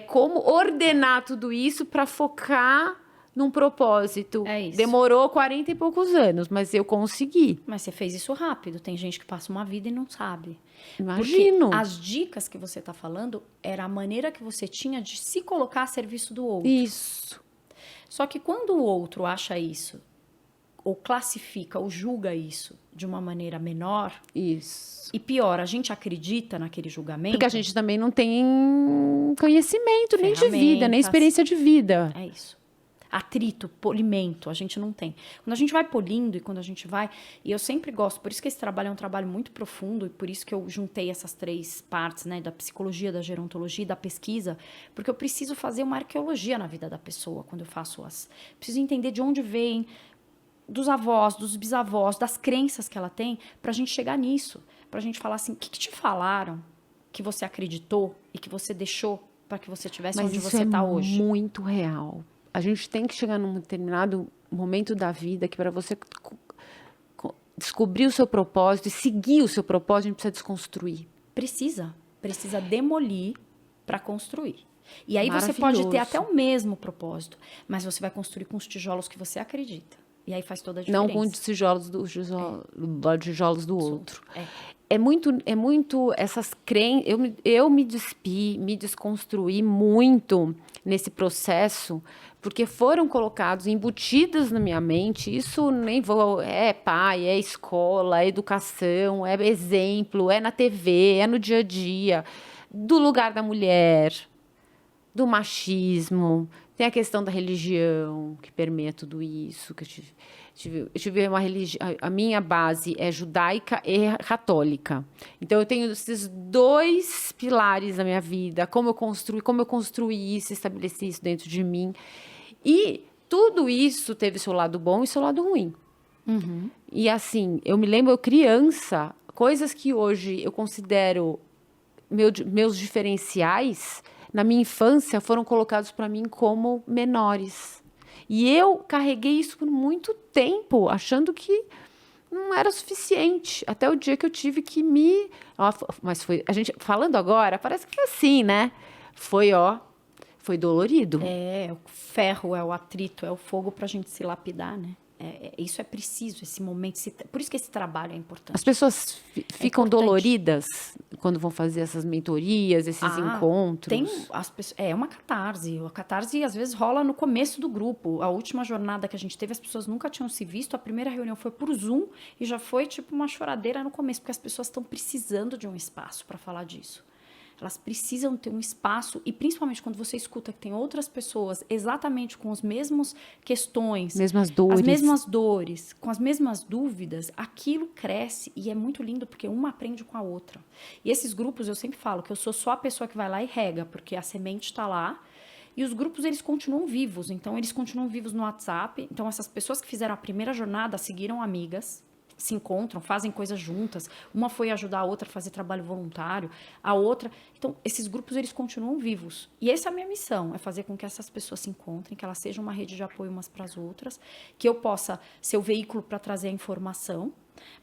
como ordenar tudo isso para focar num propósito. É isso. Demorou 40 e poucos anos, mas eu consegui. Mas você fez isso rápido. Tem gente que passa uma vida e não sabe. Imagino. Porque as dicas que você está falando era a maneira que você tinha de se colocar a serviço do outro. Isso. Só que quando o outro acha isso, ou classifica, ou julga isso de uma maneira menor... Isso. E pior, a gente acredita naquele julgamento... Porque a gente também não tem conhecimento nem de vida, nem experiência de vida. É isso. Atrito, polimento, a gente não tem. Quando a gente vai polindo e quando a gente vai... E eu sempre gosto, por isso que esse trabalho é um trabalho muito profundo e por isso que eu juntei essas 3 partes, né? Da psicologia, da gerontologia e da pesquisa, porque eu preciso fazer uma arqueologia na vida da pessoa quando eu faço preciso entender de onde vem, dos avós, dos bisavós, das crenças que ela tem, pra gente chegar nisso. Pra gente falar assim, o que te falaram que você acreditou e que você deixou para que você estivesse onde você está hoje? Mas isso é muito real. A gente tem que chegar num determinado momento da vida que para você descobrir o seu propósito e seguir o seu propósito, a gente precisa desconstruir. Precisa demolir para construir. E aí você pode ter até o mesmo propósito, mas você vai construir com os tijolos que você acredita. E aí faz toda a diferença. Não com os tijolos do outro. É muito essas crenças. Eu me desconstruí muito nesse processo, porque foram colocados, embutidos na minha mente. Isso nem vou. É pai, é escola, é educação, é exemplo, é na TV, é no dia a dia, do lugar da mulher, do machismo. Tem a questão da religião, que permeia tudo isso. Que eu tive uma religião... A minha base é judaica e católica. Então, eu tenho esses 2 pilares na minha vida. Como eu construí isso, estabeleci isso dentro de mim. E tudo isso teve seu lado bom e seu lado ruim. Uhum. E, assim, eu me lembro, eu criança, coisas que hoje eu considero meus diferenciais... na minha infância, foram colocados para mim como menores. E eu carreguei isso por muito tempo, achando que não era suficiente. Até o dia que eu tive que Mas foi... A gente, falando agora, parece que foi assim, né? Foi dolorido. O ferro, é o atrito, é o fogo para a gente se lapidar, né? Isso é preciso, esse momento. Por isso que esse trabalho é importante. As pessoas ficam doloridas quando vão fazer essas mentorias, esses encontros? É uma catarse. A catarse, às vezes, rola no começo do grupo. A última jornada que a gente teve, as pessoas nunca tinham se visto. A primeira reunião foi por Zoom e já foi tipo uma choradeira no começo, porque as pessoas estão precisando de um espaço para falar disso. Elas precisam ter um espaço, e principalmente quando você escuta que tem outras pessoas exatamente com as mesmas questões, mesmas dores. as mesmas dores, com as mesmas dúvidas, aquilo cresce e é muito lindo porque uma aprende com a outra. E esses grupos, eu sempre falo que eu sou só a pessoa que vai lá e rega, porque a semente está lá. E os grupos, eles continuam vivos. Então, eles continuam vivos no WhatsApp. Então, essas pessoas que fizeram a primeira jornada seguiram amigas, se encontram, fazem coisas juntas. Uma foi ajudar a outra a fazer trabalho voluntário, a outra... Então, esses grupos, eles continuam vivos. E essa é a minha missão, é fazer com que essas pessoas se encontrem, que elas sejam uma rede de apoio umas para as outras, que eu possa ser o veículo para trazer a informação,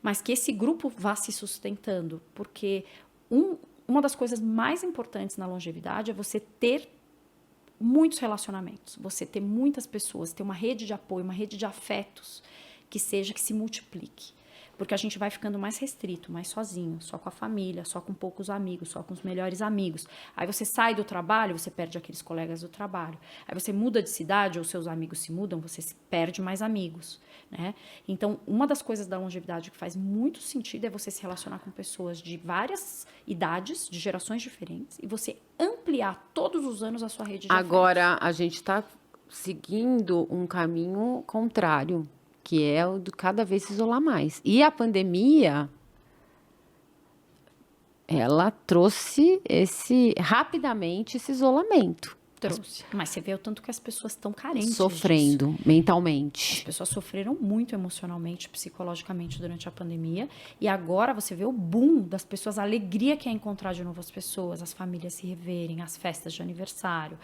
mas que esse grupo vá se sustentando. Porque uma das coisas mais importantes na longevidade é você ter muitos relacionamentos, você ter muitas pessoas, ter uma rede de apoio, uma rede de afetos que se multiplique. Porque a gente vai ficando mais restrito, mais sozinho, só com a família, só com poucos amigos, só com os melhores amigos. Aí você sai do trabalho, você perde aqueles colegas do trabalho. Aí você muda de cidade, ou seus amigos se mudam, você perde mais amigos, né? Então, uma das coisas da longevidade que faz muito sentido é você se relacionar com pessoas de várias idades, de gerações diferentes, e você ampliar todos os anos a sua rede de Agora, a gente está seguindo um caminho contrário, que é o de cada vez se isolar mais. E a pandemia, ela trouxe rapidamente esse isolamento. Trouxe. Mas você vê o tanto que as pessoas estão carentes sofrendo disso. mentalmente. As pessoas sofreram muito emocionalmente, psicologicamente durante a pandemia. E agora você vê o boom das pessoas, a alegria que é encontrar de novo as pessoas, as famílias se reverem, as festas de aniversário.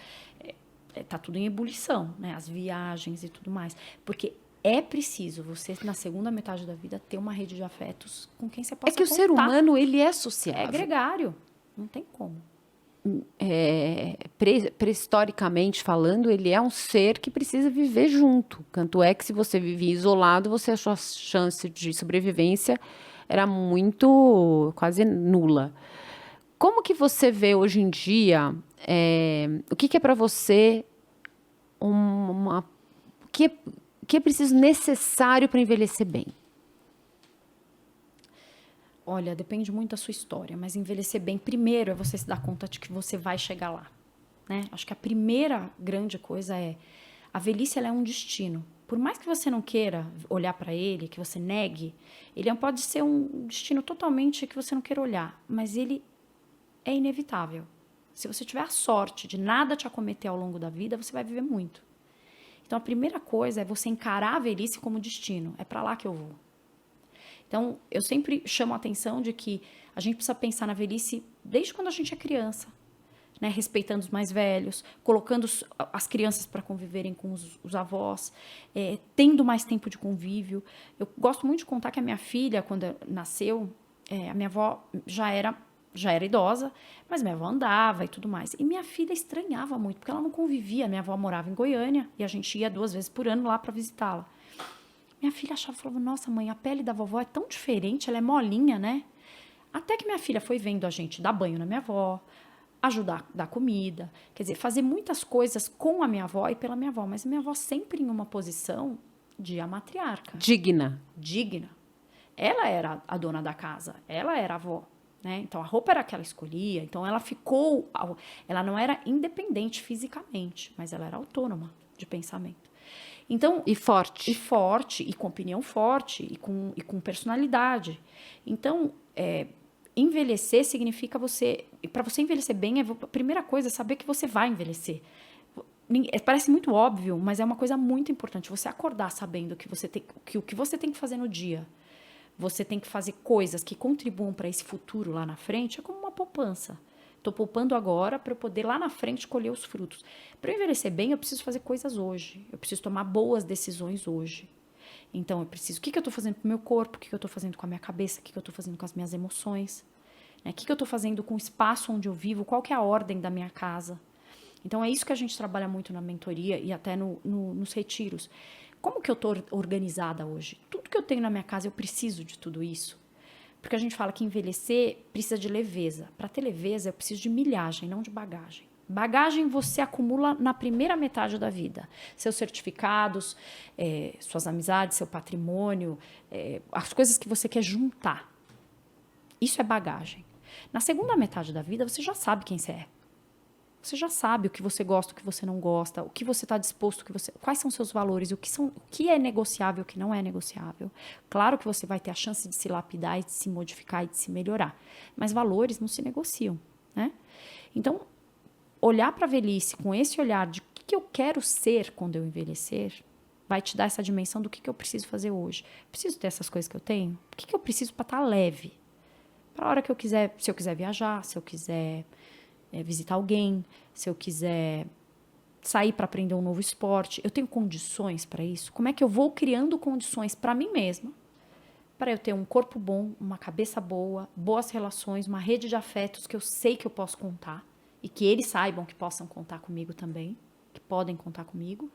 Tá tudo em ebulição, né? As viagens e tudo mais. Porque é preciso você, na segunda metade da vida, ter uma rede de afetos com quem você possa contar. É que o ser humano, ele é sociável. É gregário. Não tem como. Prehistoricamente falando, ele é um ser que precisa viver junto. Tanto é que se você vivia isolado, a sua chance de sobrevivência era quase nula. Como que você vê hoje em dia, o que é para você o que é preciso necessário para envelhecer bem? Olha, depende muito da sua história, mas envelhecer bem, primeiro é você se dar conta de que você vai chegar lá, né? Acho que a primeira grande coisa é, a velhice ela é um destino. Por mais que você não queira olhar para ele, que você negue, ele pode ser um destino totalmente que você não queira olhar, mas ele é inevitável. Se você tiver a sorte de nada te acometer ao longo da vida, você vai viver muito. Então, a primeira coisa é você encarar a velhice como destino. É para lá que eu vou. Então, eu sempre chamo a atenção de que a gente precisa pensar na velhice desde quando a gente é criança, né? Respeitando os mais velhos, colocando as crianças para conviverem com os avós, tendo mais tempo de convívio. Eu gosto muito de contar que a minha filha, quando nasceu, a minha avó já era idosa, mas minha avó andava e tudo mais. E minha filha estranhava muito, porque ela não convivia. Minha avó morava em Goiânia e a gente ia 2 vezes por ano lá para visitá-la. Minha filha falava, nossa mãe, a pele da vovó é tão diferente, ela é molinha, né? Até que minha filha foi vendo a gente dar banho na minha avó, ajudar a dar comida, quer dizer, fazer muitas coisas com a minha avó e pela minha avó, mas minha avó sempre em uma posição de a matriarca. Digna. Ela era a dona da casa, ela era a avó. Né? Então, a roupa era a que ela escolhia. Então, ela não era independente fisicamente, mas ela era autônoma de pensamento. Então, E forte, e com opinião forte, e com personalidade. Então, envelhecer significa para você envelhecer bem, a primeira coisa é saber que você vai envelhecer. Parece muito óbvio, mas é uma coisa muito importante. Você acordar sabendo que o que você tem que fazer no dia, você tem que fazer coisas que contribuam para esse futuro lá na frente, é como uma poupança. Estou poupando agora para eu poder lá na frente colher os frutos. Para eu envelhecer bem, eu preciso fazer coisas hoje. Eu preciso tomar boas decisões hoje. Então, eu preciso... O que eu estou fazendo com o meu corpo? O que eu estou fazendo com a minha cabeça? O que eu estou fazendo com as minhas emoções? O que eu estou fazendo com o espaço onde eu vivo? Qual que é a ordem da minha casa? Então, é isso que a gente trabalha muito na mentoria e até nos retiros. Como que eu estou organizada hoje? Tudo que eu tenho na minha casa, eu preciso de tudo isso? Porque a gente fala que envelhecer precisa de leveza. Para ter leveza, eu preciso de milhagem, não de bagagem. Bagagem você acumula na primeira metade da vida. Seus certificados, suas amizades, seu patrimônio, as coisas que você quer juntar. Isso é bagagem. Na segunda metade da vida, você já sabe quem você é. Você já sabe o que você gosta, o que você não gosta, o que você está disposto, quais são seus valores, o que é negociável, o que não é negociável. Claro que você vai ter a chance de se lapidar e de se modificar e de se melhorar. Mas valores não se negociam, né? Então, olhar para a velhice com esse olhar de o que eu quero ser quando eu envelhecer, vai te dar essa dimensão do que eu preciso fazer hoje. Preciso ter essas coisas que eu tenho? O que eu preciso para estar leve? Para a hora que eu quiser, se eu quiser viajar, se eu quiser visitar alguém, se eu quiser sair para aprender um novo esporte, eu tenho condições para isso? Como é que eu vou criando condições para mim mesma, para eu ter um corpo bom, uma cabeça boa, boas relações, uma rede de afetos que eu sei que eu posso contar e que eles saibam que possam contar comigo também, que podem contar comigo.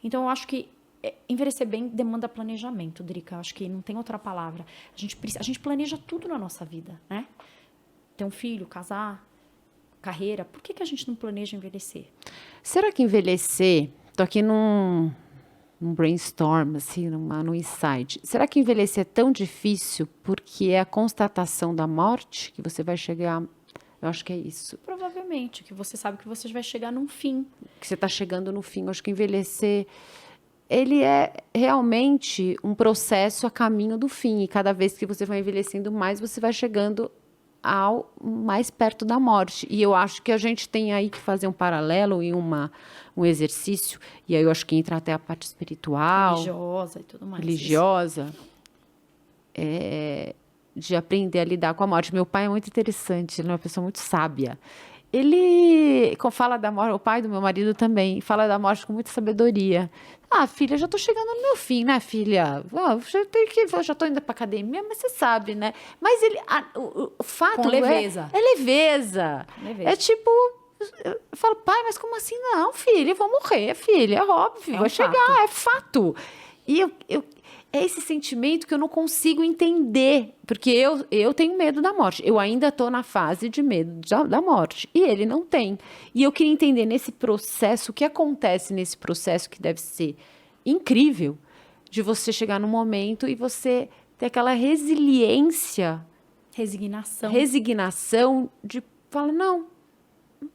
Então, eu acho que envelhecer bem demanda planejamento, Drica. Eu acho que não tem outra palavra. A gente planeja tudo na nossa vida, né? Ter um filho, casar, carreira. Por que a gente não planeja envelhecer? Será que envelhecer... Tô aqui num brainstorm, assim, num insight. Será que envelhecer é tão difícil porque é a constatação da morte que você vai chegar... Eu acho que é isso. Provavelmente, que você sabe que você vai chegar num fim. Que você está chegando no fim. Eu acho que envelhecer... Ele é realmente um processo a caminho do fim. E cada vez que você vai envelhecendo mais, você vai chegando ao mais perto da morte. E eu acho que a gente tem aí que fazer um paralelo e um exercício. E aí eu acho que entra até a parte espiritual. Religiosa e tudo mais. Religiosa. De aprender a lidar com a morte. Meu pai é muito interessante, ele é uma pessoa muito sábia. Ele fala da morte, o pai do meu marido também, fala da morte com muita sabedoria. Ah, filha, já tô chegando no meu fim, né, filha? Eu já tô indo pra academia, mas você sabe, né? Mas o fato com leveza. É leveza. É tipo, eu falo, pai, mas como assim? Não, filha, eu vou morrer, filha, é óbvio, vai chegar, é fato. E é esse sentimento que eu não consigo entender, porque eu tenho medo da morte. Eu ainda estou na fase de medo da morte, e ele não tem. E eu queria entender nesse processo, o que acontece nesse processo que deve ser incrível, de você chegar num momento e você ter aquela resiliência... Resignação de falar, não,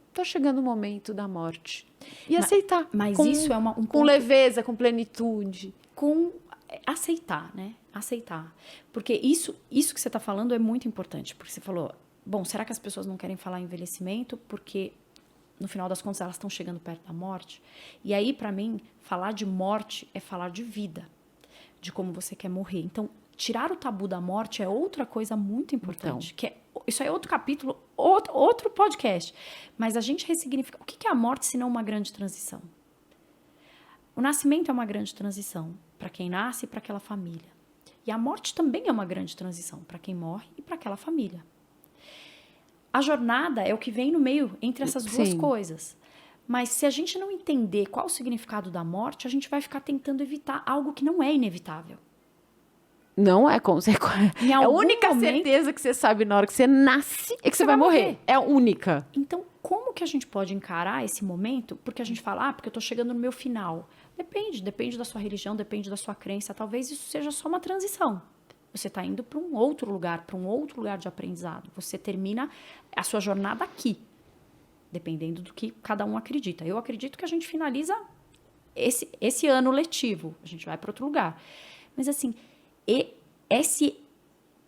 está chegando o momento da morte. E aceitar. Mas isso é com leveza, com plenitude. Aceitar, né? Aceitar. Porque isso que você está falando é muito importante. Porque você falou, bom, será que as pessoas não querem falar em envelhecimento? Porque, no final das contas, elas estão chegando perto da morte. E aí, para mim, falar de morte é falar de vida. De como você quer morrer. Então, tirar o tabu da morte é outra coisa muito importante. Isso é outro capítulo, outro podcast. Mas a gente ressignifica. O que é a morte se não uma grande transição? O nascimento é uma grande transição para quem nasce e para aquela família. E a morte também é uma grande transição para quem morre e para aquela família. A jornada é o que vem no meio entre essas duas coisas. Mas se a gente não entender qual o significado da morte, a gente vai ficar tentando evitar algo que não é inevitável. Não é consequência. É a única certeza que você sabe na hora que você nasce é que você vai morrer. É a única. Então, como que a gente pode encarar esse momento? Porque a gente fala, porque eu tô chegando no meu final. Depende da sua religião, depende da sua crença. Talvez isso seja só uma transição. Você está indo para um outro lugar de aprendizado. Você termina a sua jornada aqui, dependendo do que cada um acredita. Eu acredito que a gente finaliza esse ano letivo. A gente vai para outro lugar. Mas assim, esse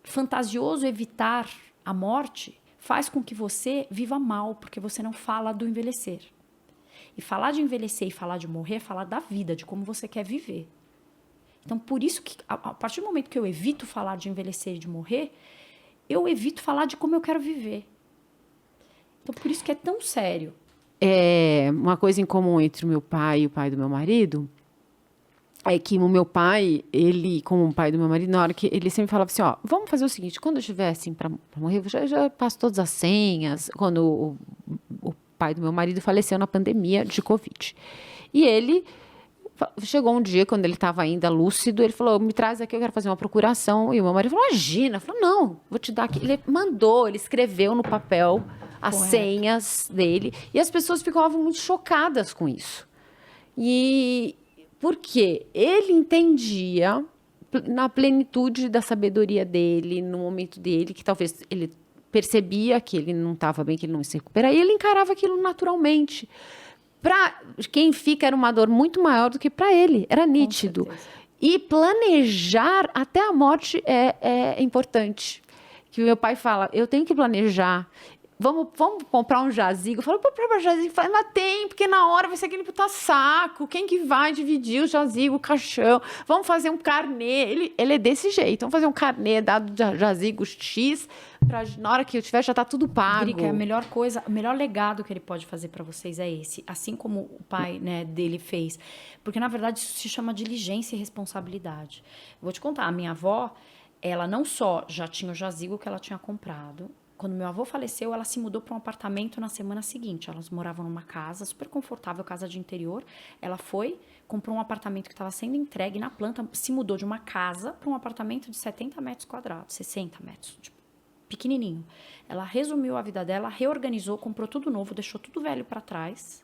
fantasioso evitar a morte faz com que você viva mal, porque você não fala do envelhecer. E falar de envelhecer e falar de morrer é falar da vida, de como você quer viver. Então, por isso que, a partir do momento que eu evito falar de envelhecer e de morrer, eu evito falar de como eu quero viver. Então, por isso que é tão sério. Uma coisa em comum entre o meu pai e o pai do meu marido é que o meu pai, ele, como o pai do meu marido, na hora que ele sempre falava assim, vamos fazer o seguinte, quando eu estiver assim para morrer, eu já passo todas as senhas. Quando o pai do meu marido faleceu na pandemia de Covid. E ele Chegou um dia, quando ele estava ainda lúcido, ele falou, me traz aqui, eu quero fazer uma procuração. E o meu marido falou, imagina. Falou, não, vou te dar aqui. Ele mandou, ele escreveu no papel as senhas dele. E as pessoas ficavam muito chocadas com isso. E por quê? Ele entendia, na plenitude da sabedoria dele, no momento dele, que talvez ele percebia que ele não estava bem, que ele não ia se recuperar, e ele encarava aquilo naturalmente. Para quem fica era uma dor muito maior do que para ele, era nítido. E planejar até a morte é importante. Que o meu pai fala, eu tenho que planejar. Vamos comprar um jazigo. Eu falo, para jazigo, mas tem, porque na hora vai ser aquele puta saco. Quem que vai dividir o jazigo, o caixão? Vamos fazer um carnê. Ele é desse jeito. Vamos fazer um carnê dado de jazigo X, pra, na hora que eu tiver já tá tudo pago. Drica, a melhor coisa, o melhor legado que ele pode fazer para vocês é esse. Assim como o pai, né, dele fez. Porque, na verdade, isso se chama diligência e responsabilidade. Vou te contar, a minha avó, ela não só já tinha o jazigo que ela tinha comprado. Quando meu avô faleceu, ela se mudou para um apartamento na semana seguinte. Elas moravam numa casa super confortável, casa de interior. Ela foi, comprou um apartamento que estava sendo entregue na planta, se mudou de uma casa para um apartamento de 70 metros quadrados, 60 metros, tipo, pequenininho. Ela resumiu a vida dela, reorganizou, comprou tudo novo, deixou tudo velho para trás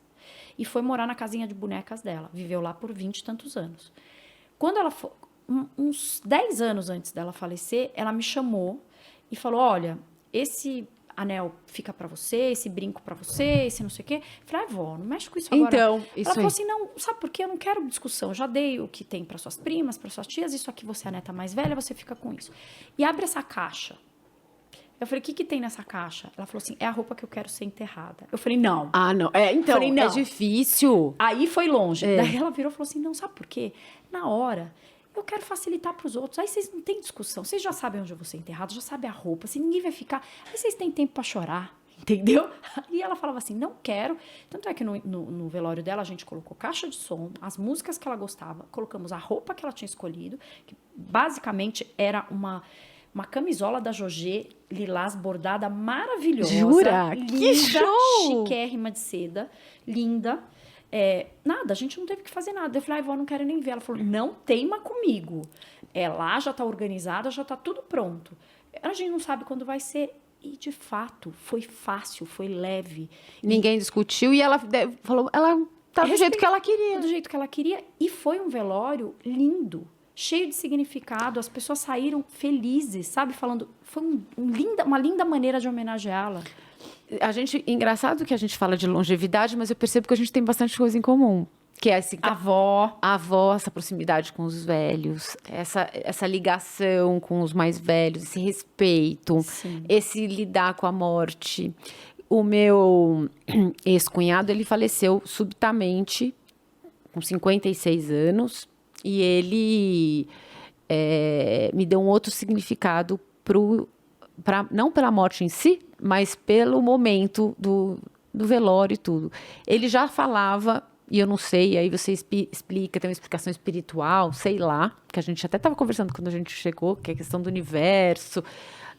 e foi morar na casinha de bonecas dela. Viveu lá por 20 e tantos anos. Quando ela foi, uns 10 anos antes dela falecer, ela me chamou e falou, olha, esse anel fica pra você, esse brinco pra você, esse não sei o quê. Eu falei, vó, não mexe com isso agora. Então, isso ela falou aí. assim, não, sabe por quê? Eu não quero discussão. Já dei o que tem para suas primas, para suas tias, isso aqui você é a neta mais velha, você fica com isso. E abre essa caixa. Eu falei, o que tem nessa caixa? Ela falou assim, é a roupa que eu quero ser enterrada. Eu falei, não. Ah, não. Então, falei, não. É difícil. Aí foi longe. Daí ela virou e falou assim, não, sabe por quê? Na hora, eu quero facilitar para os outros. Aí vocês não têm discussão. Vocês já sabem onde eu vou ser enterrado, já sabem a roupa. Se ninguém vai ficar... Aí vocês têm tempo para chorar. Entendeu? E ela falava assim, não quero. Tanto é que no velório dela, a gente colocou caixa de som, as músicas que ela gostava, colocamos a roupa que ela tinha escolhido, que basicamente era uma camisola da Jogé, lilás, bordada, maravilhosa. Jura? Linda, Que show! chiquérrima de seda, linda. Nada, a gente não teve que fazer nada. Eu falei, vó, não quero nem ver. Ela falou, não teima comigo. Lá já tá organizada, já tá tudo pronto. A gente não sabe quando vai ser. E, de fato, foi fácil, foi leve. Ninguém discutiu e ela falou, ela tá do jeito que ela queria. Do jeito que ela queria. E foi um velório lindo, cheio de significado. As pessoas saíram felizes, sabe? Falando, foi uma linda maneira de homenageá-la. Engraçado que a gente fala de longevidade, mas eu percebo que a gente tem bastante coisa em comum. Que é esse, a avó, essa proximidade com os velhos, essa ligação com os mais velhos, esse respeito, sim, esse lidar com a morte. O meu ex-cunhado, ele faleceu subitamente, com 56 anos, e ele me deu um outro significado não pela morte em si, mas pelo momento do velório e tudo. Ele já falava, e eu não sei, aí você explica, tem uma explicação espiritual, sei lá, que a gente até estava conversando quando a gente chegou, que é a questão do universo,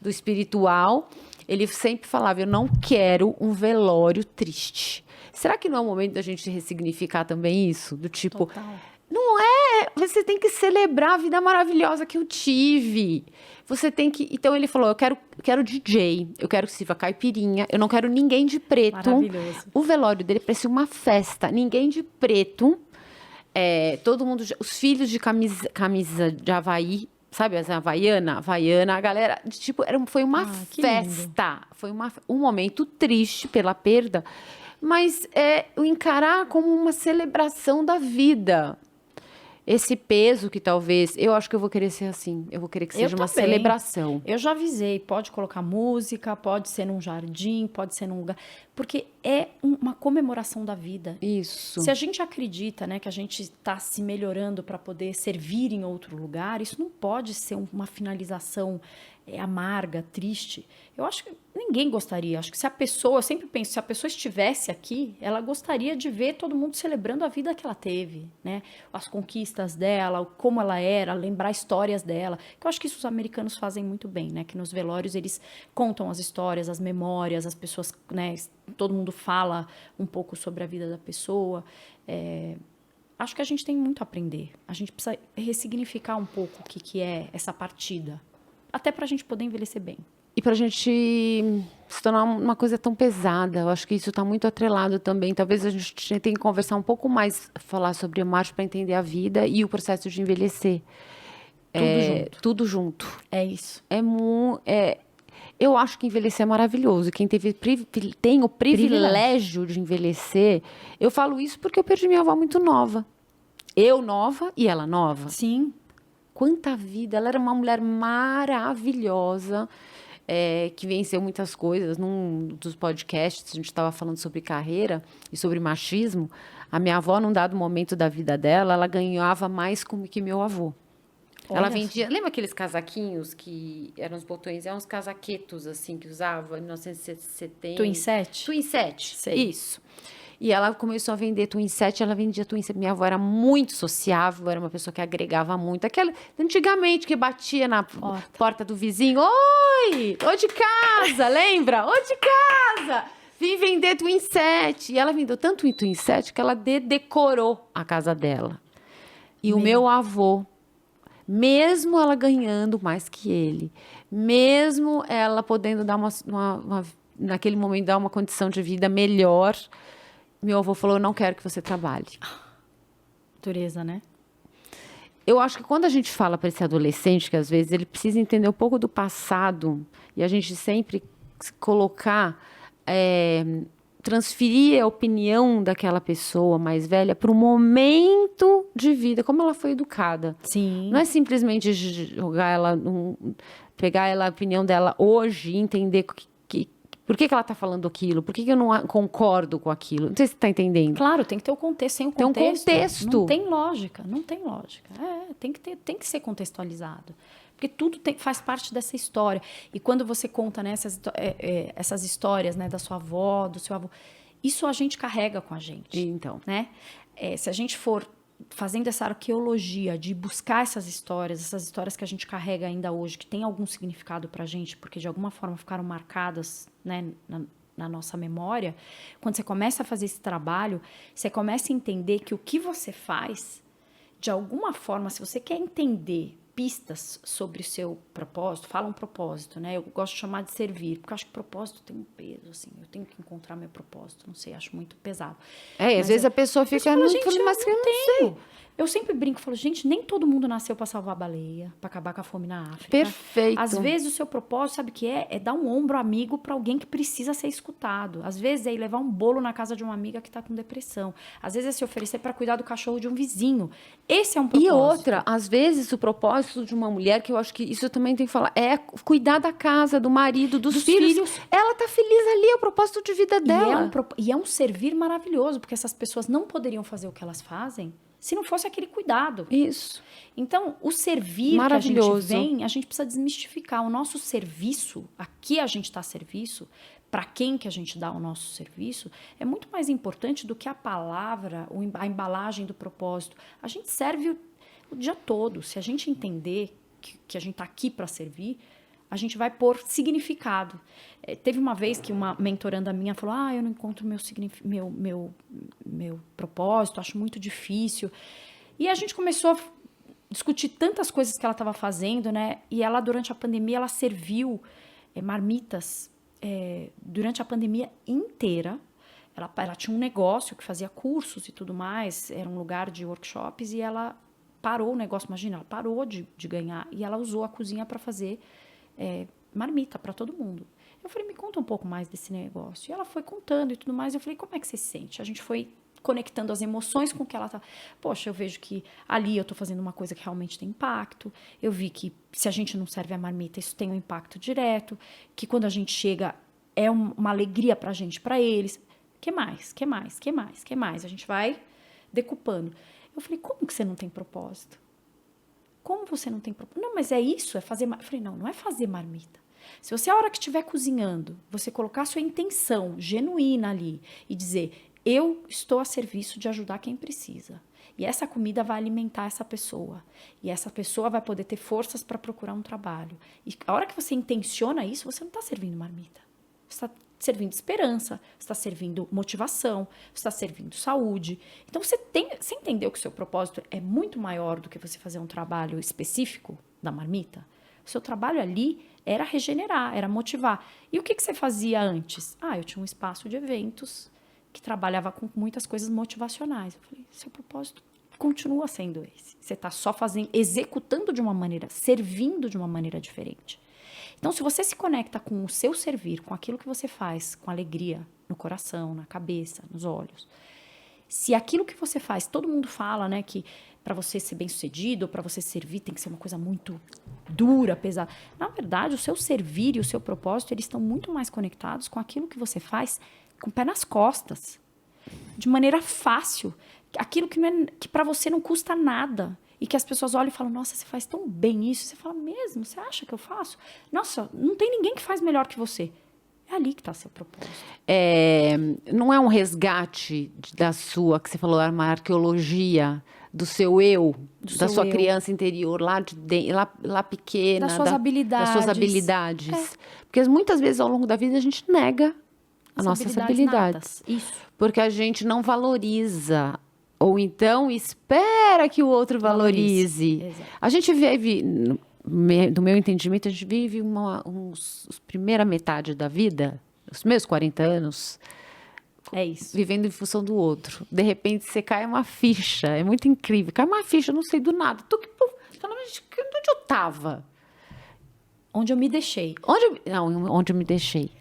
do espiritual. Ele sempre falava, eu não quero um velório triste. Será que não é o momento da gente ressignificar também isso? Do tipo, total. Não é, você tem que celebrar a vida maravilhosa que eu tive. Você tem que... Então ele falou, eu quero DJ, eu quero que sirva caipirinha, eu não quero ninguém de preto. Maravilhoso. O velório dele parecia uma festa, ninguém de preto. Todo mundo, os filhos de camisa de Havaí, sabe, as Havaiana, a galera, tipo, foi uma festa. Foi um momento triste pela perda, mas o encarar como uma celebração da vida. Esse peso que talvez... Eu acho que eu vou querer ser assim. Eu vou querer que seja uma celebração. Eu já avisei. Pode colocar música, pode ser num jardim, pode ser num lugar... Porque é uma comemoração da vida. Isso. Se a gente acredita, né, que a gente está se melhorando para poder servir em outro lugar, isso não pode ser uma finalização amarga, triste. Eu acho que ninguém gostaria. Acho que se a pessoa... Eu sempre penso, se a pessoa estivesse aqui, ela gostaria de ver todo mundo celebrando a vida que ela teve, né? As conquistas dela, como ela era, lembrar histórias dela. Eu acho que isso os americanos fazem muito bem, né? Que nos velórios eles contam as histórias, as memórias, as pessoas, né? Todo mundo fala um pouco sobre a vida da pessoa. acho que a gente tem muito a aprender. A gente precisa ressignificar um pouco o que é essa partida. Até para a gente poder envelhecer bem. E para a gente se tornar uma coisa tão pesada, eu acho que isso está muito atrelado também. Talvez a gente tenha que conversar um pouco mais, falar sobre a marcha para entender a vida e o processo de envelhecer. Tudo junto. Tudo junto. É isso. Eu acho que envelhecer é maravilhoso. Quem tem o privilégio de envelhecer, eu falo isso porque eu perdi minha avó muito nova. Eu nova e ela nova. Sim. Quanta vida! Ela era uma mulher maravilhosa, que venceu muitas coisas. Num dos podcasts, a gente estava falando sobre carreira e sobre machismo. A minha avó, num dado momento da vida dela, ela ganhava mais que meu avô. Ela vendia... Lembra aqueles casaquinhos que eram os botões? Eram uns casaquetos, assim, que usava em 1970. Twin Set? Twin Set, Sei. isso. E ela começou a vender Twin Set, ela vendia Twin Set. Minha avó era muito sociável, era uma pessoa que agregava muito. Aquela, antigamente, que batia na porta do vizinho. Oi! Ô de casa, lembra? Ô de casa! Vim vender Twin Set. E ela vendeu tanto em Twin Set que ela decorou a casa dela. E o meu avô, mesmo ela ganhando mais que ele, mesmo ela podendo dar naquele momento, dar uma condição de vida melhor, meu avô falou, eu não quero que você trabalhe. Dureza, né? Eu acho que quando a gente fala para esse adolescente, que às vezes ele precisa entender um pouco do passado, e a gente sempre colocar, transferir a opinião daquela pessoa mais velha para o momento de vida, como ela foi educada. Sim. Não é simplesmente jogar ela, pegar ela, a opinião dela hoje e entender por que ela está falando aquilo, por que eu não concordo com aquilo. Não sei se você está entendendo. Claro, tem que ter o contexto. Sem o Tem um contexto, contexto. não tem lógica, não tem lógica. Tem que ser contextualizado. Porque tudo faz parte dessa história. E quando você conta, né, essas histórias, né, da sua avó, do seu avô, isso a gente carrega com a gente. Então. Né? Se a gente for fazendo essa arqueologia de buscar essas histórias que a gente carrega ainda hoje, que tem algum significado pra gente, porque de alguma forma ficaram marcadas, né, na nossa memória, quando você começa a fazer esse trabalho, você começa a entender que o que você faz, de alguma forma, se você quer entender pistas sobre o seu propósito, fala um propósito, né? Eu gosto de chamar de servir, porque eu acho que propósito tem um peso, assim, eu tenho que encontrar meu propósito, não sei, acho muito pesado. Às vezes a pessoa fica, mas eu não sei. Eu sempre brinco, falo, gente, nem todo mundo nasceu para salvar a baleia, para acabar com a fome na África. Perfeito. Às vezes o seu propósito, sabe o que é? É dar um ombro amigo para alguém que precisa ser escutado. Às vezes é ir levar um bolo na casa de uma amiga que está com depressão. Às vezes é se oferecer para cuidar do cachorro de um vizinho. Esse é um propósito. E outra, às vezes o propósito de uma mulher, que eu acho que isso eu também tenho que falar, é cuidar da casa, do marido, dos filhos. Ela tá feliz ali, é o propósito de vida dela. E é um servir maravilhoso, porque essas pessoas não poderiam fazer o que elas fazem se não fosse aquele cuidado. Isso. Então, o servir que a gente a gente precisa desmistificar. O nosso serviço, aqui a gente está a serviço, para quem que a gente dá o nosso serviço, é muito mais importante do que a palavra, a embalagem do propósito. A gente serve o dia todo. Se a gente entender que a gente está aqui para servir, a gente vai pôr significado. Teve uma vez que uma mentoranda minha falou, eu não encontro meu propósito, acho muito difícil. E a gente começou a discutir tantas coisas que ela estava fazendo, né? E ela, durante a pandemia, ela serviu marmitas durante a pandemia inteira. Ela tinha um negócio que fazia cursos e tudo mais, era um lugar de workshops, e ela parou o negócio, imagina, ela parou de ganhar, e ela usou a cozinha para fazer marmita para todo mundo. Eu falei, me conta um pouco mais desse negócio. E ela foi contando e tudo mais. Eu falei, como é que você se sente? A gente foi conectando as emoções com o que ela tá. Poxa, eu vejo que ali eu tô fazendo uma coisa que realmente tem impacto. Eu vi que se a gente não serve a marmita, isso tem um impacto direto. Que quando a gente chega, é uma alegria pra gente, pra eles. Que mais? A gente vai decupando. Eu falei, como que você não tem propósito? Como você não tem propósito? Não, mas é isso, é fazer... Eu falei, não é fazer marmita. Se você, a hora que estiver cozinhando, você colocar a sua intenção genuína ali e dizer, eu estou a serviço de ajudar quem precisa. E essa comida vai alimentar essa pessoa. E essa pessoa vai poder ter forças para procurar um trabalho. E a hora que você intenciona isso, você não está servindo marmita. Você está servindo esperança, você está servindo motivação, você está servindo saúde. Então, você entendeu que o seu propósito é muito maior do que você fazer um trabalho específico da marmita? O seu trabalho ali era regenerar, era motivar. E o que você fazia antes? Eu tinha um espaço de eventos que trabalhava com muitas coisas motivacionais. Eu falei, seu propósito continua sendo esse. Você está só executando de uma maneira, servindo de uma maneira diferente. Então, se você se conecta com o seu servir, com aquilo que você faz, com alegria no coração, na cabeça, nos olhos, se aquilo que você faz, todo mundo fala, né, que para você ser bem-sucedido, para você servir, tem que ser uma coisa muito dura, pesada. Na verdade, o seu servir e o seu propósito, eles estão muito mais conectados com aquilo que você faz com o pé nas costas, de maneira fácil, aquilo que para você não custa nada. E que as pessoas olham e falam, nossa, você faz tão bem isso. Você fala, mesmo? Você acha que eu faço? Nossa, não tem ninguém que faz melhor que você. É ali que está seu propósito. Não é um resgate da sua, que você falou, uma arqueologia do seu eu, da sua criança interior, lá pequena. Das suas habilidades. Das suas habilidades. Porque muitas vezes ao longo da vida a gente nega as nossas habilidades. Isso. Porque a gente não valoriza. Ou então espera que o outro valorize. A gente vive, do meu entendimento, a gente vive primeira metade da vida, os meus 40 anos, vivendo em função do outro. De repente, você cai uma ficha, é muito incrível. Cai uma ficha, eu não sei do nada. Onde eu estava? Onde eu me deixei. Onde eu me deixei.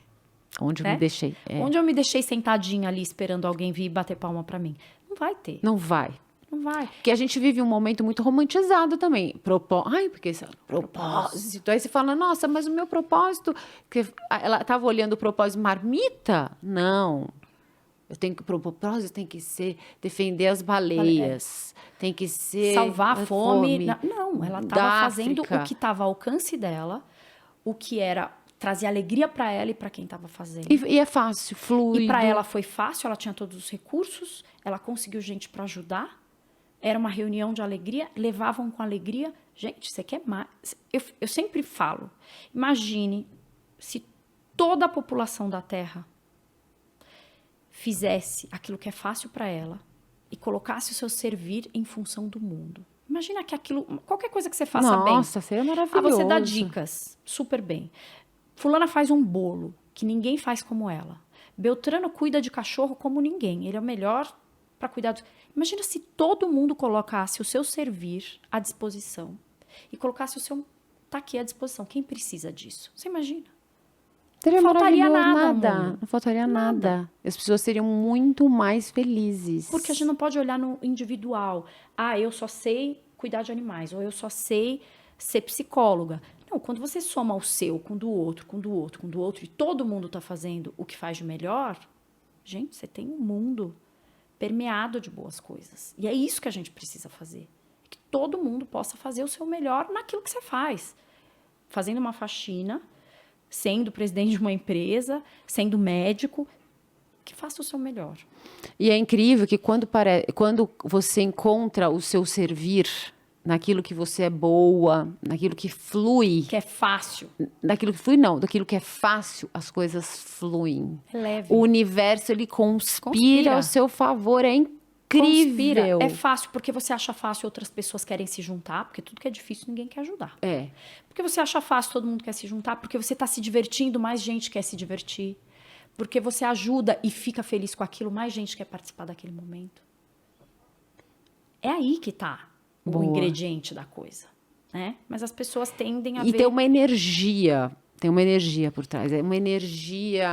Onde eu me deixei sentadinha ali esperando alguém vir bater palma para mim. Não vai ter. Não vai. Porque a gente vive um momento muito romantizado também. Porque esse propósito. Aí você fala, nossa, mas o meu propósito... Ela estava olhando o propósito marmita? Não. O propósito tem que ser defender as baleias. Tem que ser... salvar a fome. Não, ela estava fazendo o que estava ao alcance dela, o que era... trazer alegria para ela e para quem estava fazendo. E é fácil, fluido. E para ela foi fácil, ela tinha todos os recursos, ela conseguiu gente para ajudar. Era uma reunião de alegria, levavam com alegria. Gente, você quer mais? Eu sempre falo, imagine se toda a população da Terra fizesse aquilo que é fácil para ela e colocasse o seu servir em função do mundo. Imagina que qualquer coisa que você faça bem. Nossa, seria maravilhoso. Você dá dicas, super bem. Fulana faz um bolo que ninguém faz como ela. Beltrano cuida de cachorro como ninguém. Ele é o melhor para cuidar dos... Imagina se todo mundo colocasse o seu servir à disposição e colocasse o seu... Tá aqui à disposição. Quem precisa disso? Você imagina? Não faltaria nada. Não faltaria nada. As pessoas seriam muito mais felizes. Porque a gente não pode olhar no individual. Eu só sei cuidar de animais. Ou eu só sei ser psicóloga. Não, quando você soma o seu com do outro, com do outro, com do outro, e todo mundo está fazendo o que faz de melhor, gente, você tem um mundo permeado de boas coisas. E é isso que a gente precisa fazer. Que todo mundo possa fazer o seu melhor naquilo que você faz. Fazendo uma faxina, sendo presidente de uma empresa, sendo médico, que faça o seu melhor. E é incrível que quando você encontra o seu servir... naquilo que você é boa, naquilo que flui. Que é fácil. Daquilo que flui, não. Daquilo que é fácil, as coisas fluem. É leve. O universo, ele conspira ao seu favor. É incrível. Conspira. É fácil, porque você acha fácil, outras pessoas querem se juntar, porque tudo que é difícil, ninguém quer ajudar. Porque você acha fácil, todo mundo quer se juntar, porque você está se divertindo, mais gente quer se divertir. Porque você ajuda e fica feliz com aquilo, mais gente quer participar daquele momento. É aí que está o ingrediente da coisa, né? Mas as pessoas tendem a ver... E tem uma energia por trás. É uma energia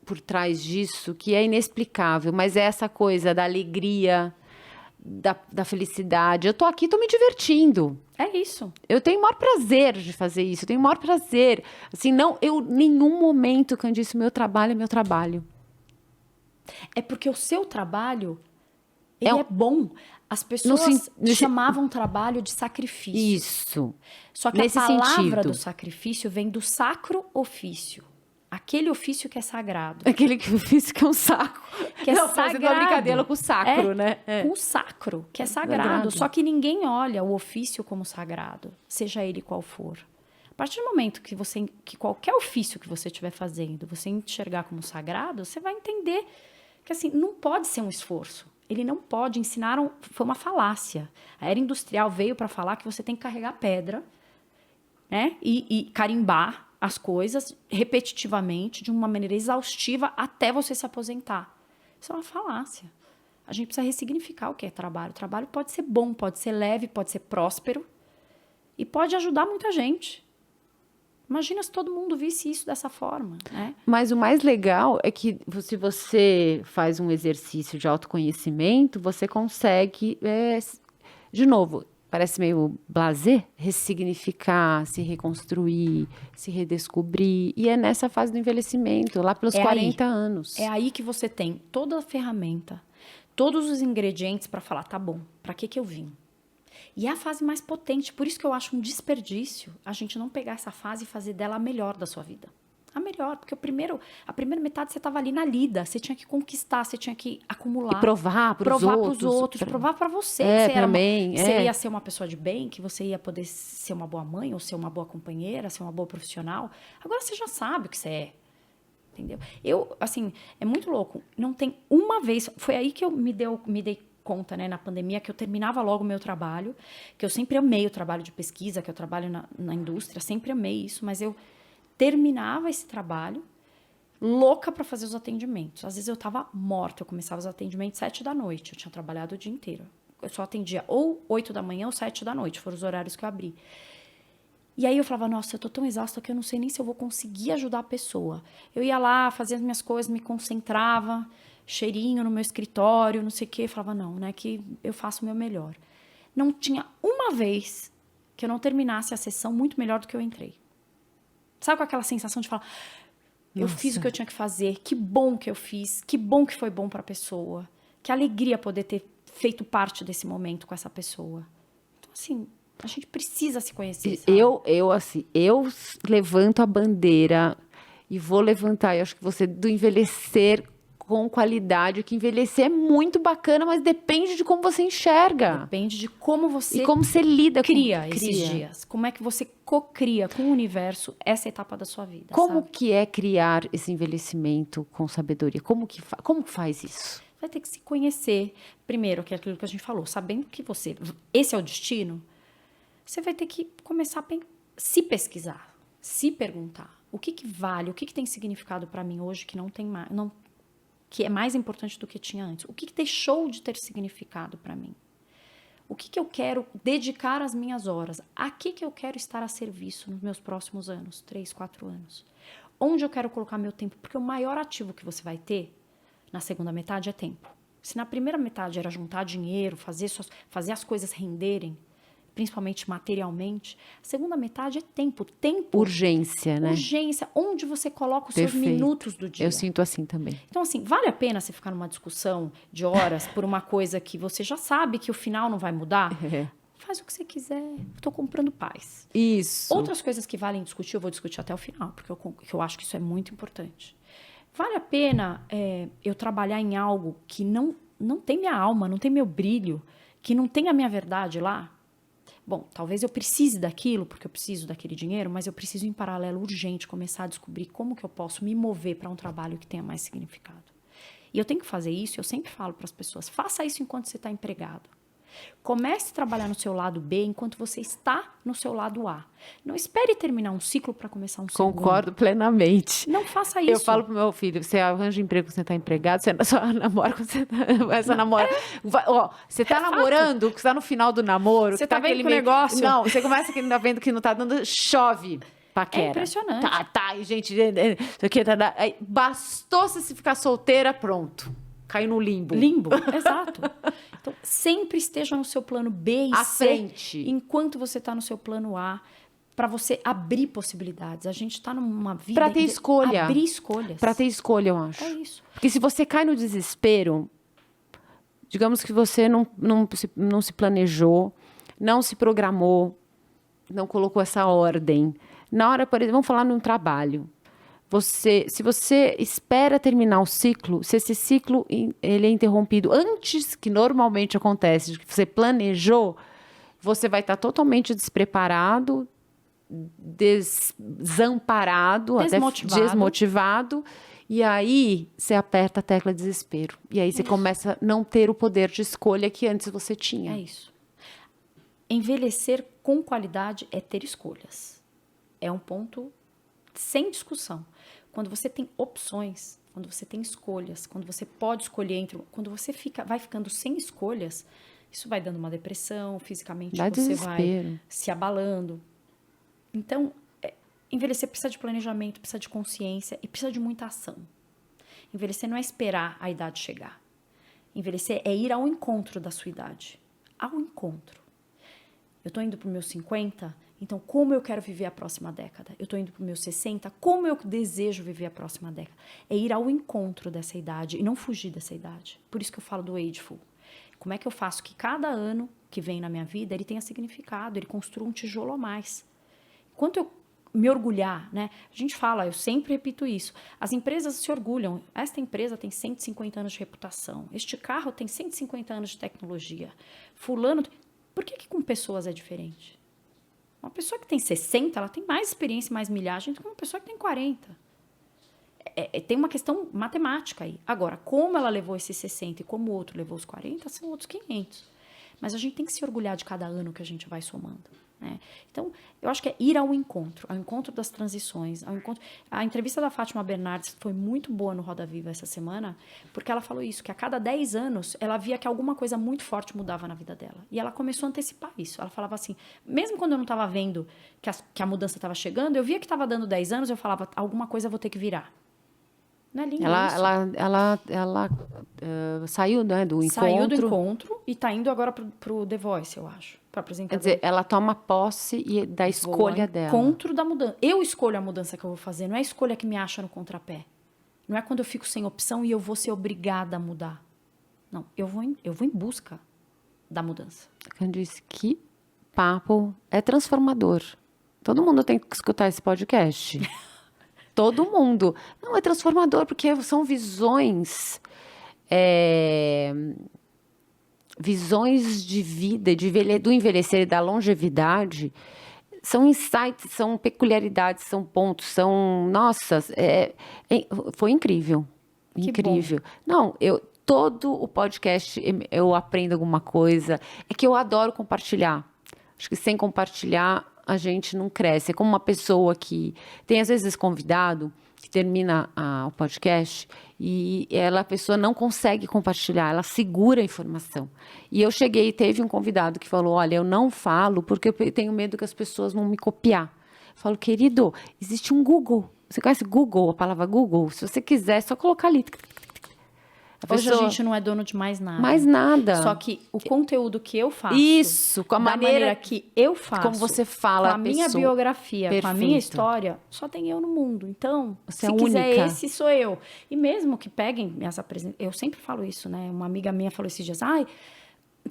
por trás disso que é inexplicável, mas é essa coisa da alegria, da felicidade. Eu tô aqui, tô me divertindo. É isso. Eu tenho o maior prazer de fazer isso, eu tenho o maior prazer. Assim, nenhum momento, Candice, meu trabalho é meu trabalho. É porque o seu trabalho, ele é bom. As pessoas chamavam trabalho de sacrifício. Isso. Só que a palavra do sacrifício vem do sacro ofício. Aquele ofício que é sagrado. Aquele ofício que é um saco. Que é sagrado. Uma brincadeira com o sacro, né? Com o sacro, que é sagrado. Só que ninguém olha o ofício como sagrado, seja ele qual for. partir do momento que qualquer ofício que você estiver fazendo, você enxergar como sagrado, você vai entender que assim, não pode ser um esforço. Ele não pode, foi uma falácia. A era industrial veio para falar que você tem que carregar pedra, né? E carimbar as coisas repetitivamente, de uma maneira exaustiva, até você se aposentar. Isso é uma falácia. A gente precisa ressignificar o que é trabalho. O trabalho pode ser bom, pode ser leve, pode ser próspero e pode ajudar muita gente. Imagina se todo mundo visse isso dessa forma, né? Mas o mais legal é que se você faz um exercício de autoconhecimento, você consegue, de novo, parece meio blasé, ressignificar, se reconstruir, se redescobrir. E é nessa fase do envelhecimento, lá pelos 40 anos. É aí que você tem toda a ferramenta, todos os ingredientes para falar, tá bom, para que eu vim? E é a fase mais potente, por isso que eu acho um desperdício a gente não pegar essa fase e fazer dela a melhor da sua vida. A melhor, porque a primeira metade você estava ali na lida, você tinha que conquistar, você tinha que acumular. E provar para os outros. Provar para você. Você ia ser uma pessoa de bem, que você ia poder ser uma boa mãe, ou ser uma boa companheira, ser uma boa profissional. Agora você já sabe o que você é. Entendeu? Assim, é muito louco. Não tem uma vez... Foi aí que eu me dei conta, né, na pandemia, que eu terminava logo o meu trabalho, que eu sempre amei o trabalho de pesquisa, que eu trabalho na indústria, sempre amei isso, mas eu terminava esse trabalho louca para fazer os atendimentos. Às vezes eu estava morta, eu começava os atendimentos 7 da noite, eu tinha trabalhado o dia inteiro. Eu só atendia ou 8 da manhã ou 7 da noite, foram os horários que eu abri. E aí eu falava, nossa, eu tô tão exausta que eu não sei nem se eu vou conseguir ajudar a pessoa. Eu ia lá, fazia as minhas coisas, me concentrava, cheirinho no meu escritório, não sei o quê. Falava, não, né, que eu faço o meu melhor. Não tinha uma vez que eu não terminasse a sessão muito melhor do que eu entrei. Sabe com aquela sensação de falar, eu fiz o que eu tinha que fazer, que bom que eu fiz, que bom que foi bom para a pessoa, que alegria poder ter feito parte desse momento com essa pessoa. Então, assim, a gente precisa se conhecer, sabe? Eu levanto a bandeira e vou levantar, eu acho que você, do envelhecer com qualidade, que envelhecer é muito bacana, mas depende de como você enxerga. Depende de como você... E como você lida cria esses dias. Como é que você cocria com o universo essa etapa da sua vida, Como sabe? que é criar esse envelhecimento com sabedoria? Como faz isso? Vai ter que se conhecer. Primeiro, que é aquilo que a gente falou, sabendo que esse é o destino, você vai ter que começar a se pesquisar, se perguntar. O que vale, o que tem significado para mim hoje que não tem mais... que é mais importante do que tinha antes. O que deixou de ter significado para mim? O que eu quero dedicar as minhas horas? A que eu quero estar a serviço nos meus próximos anos? 3, 4 anos. Onde eu quero colocar meu tempo? Porque o maior ativo que você vai ter na segunda metade é tempo. Se na primeira metade era juntar dinheiro, fazer as coisas renderem, principalmente materialmente, a segunda metade é tempo. Urgência, né? Urgência, onde você coloca os seus minutos do dia. Eu sinto assim também. Então, assim, vale a pena você ficar numa discussão de horas por uma coisa que você já sabe que o final não vai mudar? Faz o que você quiser. Estou comprando paz. Isso. Outras coisas que valem discutir, eu vou discutir até o final, porque eu acho que isso é muito importante. Vale a pena eu trabalhar em algo que não tem minha alma, não tem meu brilho, que não tem a minha verdade lá? Bom, talvez eu precise daquilo, porque eu preciso daquele dinheiro, mas eu preciso, em paralelo, urgente, começar a descobrir como que eu posso me mover para um trabalho que tenha mais significado. E eu tenho que fazer isso, eu sempre falo para as pessoas, faça isso enquanto você está empregado. Comece a trabalhar no seu lado B enquanto você está no seu lado A. Não espere terminar um ciclo para começar um segundo. Concordo plenamente. Não faça isso. Eu falo pro meu filho, você arranja emprego quando você está empregado, você só namora quando você está namora. Você está namorando, que está no final do namoro. Você está vendo que o negócio... Não, você começa que tá vendo que não está dando, chove. Paquera. É impressionante. Tá, gente, isso aqui aí, bastou você ficar solteira, pronto. Caiu no limbo. Limbo, exato. Então, sempre esteja no seu plano B e à C, frente, enquanto você está no seu plano A, para você abrir possibilidades. A gente está numa vida... Para ter escolha. Abrir escolhas. Para ter escolha, eu acho. É isso. Porque se você cai no desespero, digamos que você não se planejou, não se programou, não colocou essa ordem. Na hora, por exemplo, vamos falar num trabalho. Se você espera terminar o ciclo, se esse ciclo ele é interrompido antes que normalmente acontece, que você planejou, você vai estar totalmente despreparado, desamparado, desmotivado. E aí, você aperta a tecla desespero. E aí, você começa a não ter o poder de escolha que antes você tinha. É isso. Envelhecer com qualidade é ter escolhas. É um ponto sem discussão. Quando você tem opções, quando você tem escolhas, quando você pode escolher entre... Quando você vai ficando sem escolhas, isso vai dando uma depressão, fisicamente Dá você desespero. vai se abalando. Então, envelhecer precisa de planejamento, precisa de consciência e precisa de muita ação. Envelhecer não é esperar a idade chegar. Envelhecer é ir ao encontro da sua idade. Ao encontro. Eu estou indo para os meus 50, então como eu quero viver a próxima década? Eu estou indo para os meus 60, como eu desejo viver a próxima década? É ir ao encontro dessa idade e não fugir dessa idade. Por isso que eu falo do ageful. Como é que eu faço que cada ano que vem na minha vida, ele tenha significado, ele construa um tijolo a mais. Enquanto eu me orgulhar, né? A gente fala, eu sempre repito isso, as empresas se orgulham, esta empresa tem 150 anos de reputação, este carro tem 150 anos de tecnologia, fulano... Por que com pessoas é diferente? Uma pessoa que tem 60, ela tem mais experiência, mais milhagem do que uma pessoa que tem 40. Tem uma questão matemática aí. Agora, como ela levou esses 60 e como o outro levou os 40, são outros 500. Mas a gente tem que se orgulhar de cada ano que a gente vai somando. Né? Então, eu acho que é ir ao encontro das transições, ao encontro... A entrevista da Fátima Bernardes foi muito boa no Roda Viva essa semana, porque ela falou isso, que a cada 10 anos ela via que alguma coisa muito forte mudava na vida dela. E ela começou a antecipar isso. Ela falava assim, mesmo quando eu não estava vendo que a mudança estava chegando, eu via que estava dando 10 anos, eu falava, alguma coisa eu vou ter que virar. Não é lindo isso? Ela saiu, né, do encontro. Saiu do encontro e está indo agora pro The Voice, eu acho. Quer dizer, ela toma posse da escolha dela. Encontro da mudança. Eu escolho a mudança que eu vou fazer, não é a escolha que me acha no contrapé. Não é quando eu fico sem opção e eu vou ser obrigada a mudar. Não, eu vou em busca da mudança. Candice, que papo é transformador. Todo mundo tem que escutar esse podcast. Todo mundo. Não, é transformador porque são visões... visões de vida, do envelhecer e da longevidade, são insights, são peculiaridades, são pontos, são... Nossa, foi incrível. Incrível. Não, todo o podcast eu aprendo alguma coisa. É que eu adoro compartilhar. Acho que sem compartilhar a gente não cresce. É como uma pessoa que... Tem, às vezes, convidado que termina o podcast e a pessoa não consegue compartilhar, ela segura a informação. E eu cheguei e teve um convidado que falou, olha, eu não falo porque eu tenho medo que as pessoas vão me copiar. Eu falo, querido, existe um Google. Você conhece Google, a palavra Google? Se você quiser, é só colocar ali. Hoje a gente não é dono de mais nada. Mais nada. Só que o conteúdo que eu faço... Isso, com a maneira que eu faço... Como você fala, com a minha biografia, perfeito. Com a minha história, só tem eu no mundo. Então, você se é quiser única. esse, sou eu. E mesmo que peguem essa apresentação... Eu sempre falo isso, né? Uma amiga minha falou esses dias...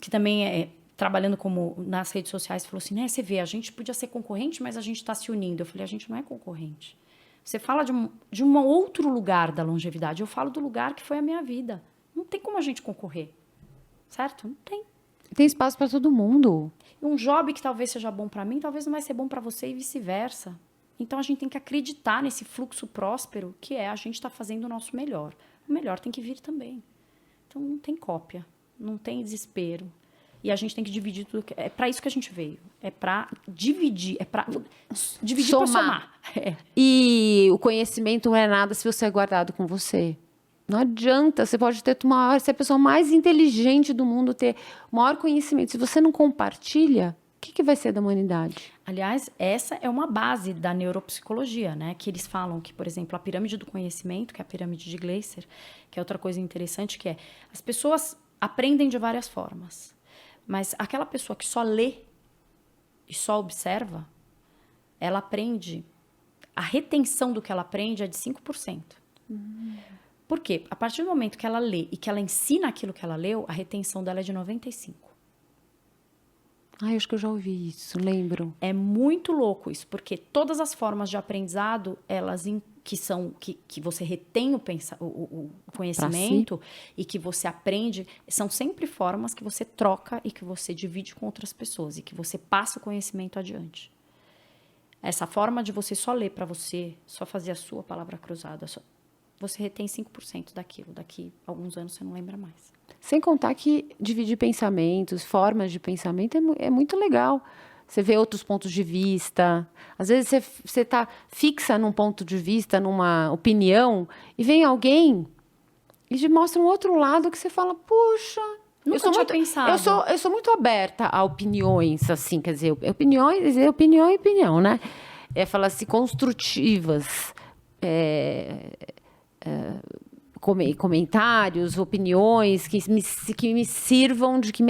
que também é... Trabalhando como nas redes sociais, falou assim, né? Você vê, a gente podia ser concorrente, mas a gente está se unindo. Eu falei, a gente não é concorrente. Você fala de um outro lugar da longevidade. Eu falo do lugar que foi a minha vida. Não tem como a gente concorrer, certo? Não tem. Tem espaço para todo mundo. Um job que talvez seja bom para mim, talvez não vai ser bom para você e vice-versa. Então, a gente tem que acreditar nesse fluxo próspero que é a gente estar fazendo o nosso melhor. O melhor tem que vir também. Então, não tem cópia, não tem desespero. E a gente tem que dividir tudo. É para isso que a gente veio. É para dividir. É para dividir para somar. E o conhecimento não é nada se você é guardado com você. Não adianta, você pode ser a pessoa mais inteligente do mundo, ter o maior conhecimento. Se você não compartilha, o que vai ser da humanidade? Aliás, essa é uma base da neuropsicologia, né? Que eles falam que, por exemplo, a pirâmide do conhecimento, que é a pirâmide de Gleiser, que é outra coisa interessante, que é as pessoas aprendem de várias formas, mas aquela pessoa que só lê e só observa, ela aprende, a retenção do que ela aprende é de 5%. Por quê? A partir do momento que ela lê e que ela ensina aquilo que ela leu, a retenção dela é de 95%. Eu acho que eu já ouvi isso, lembro. É muito louco isso, porque todas as formas de aprendizado, elas que você retém o conhecimento e que você aprende, são sempre formas que você troca e que você divide com outras pessoas e que você passa o conhecimento adiante. essa forma de você só ler para você, só fazer a sua palavra cruzada, você retém 5% daquilo. Daqui a alguns anos você não lembra mais. Sem contar que dividir pensamentos, formas de pensamento é muito legal. Você vê outros pontos de vista. Às vezes você está fixa num ponto de vista, numa opinião, e vem alguém e te mostra um outro lado que você fala, puxa... Nunca tinha pensado. Eu sou muito aberta a opiniões, assim, quer dizer, opinião, né? Falar assim, construtivas, comentários, opiniões que me sirvam de que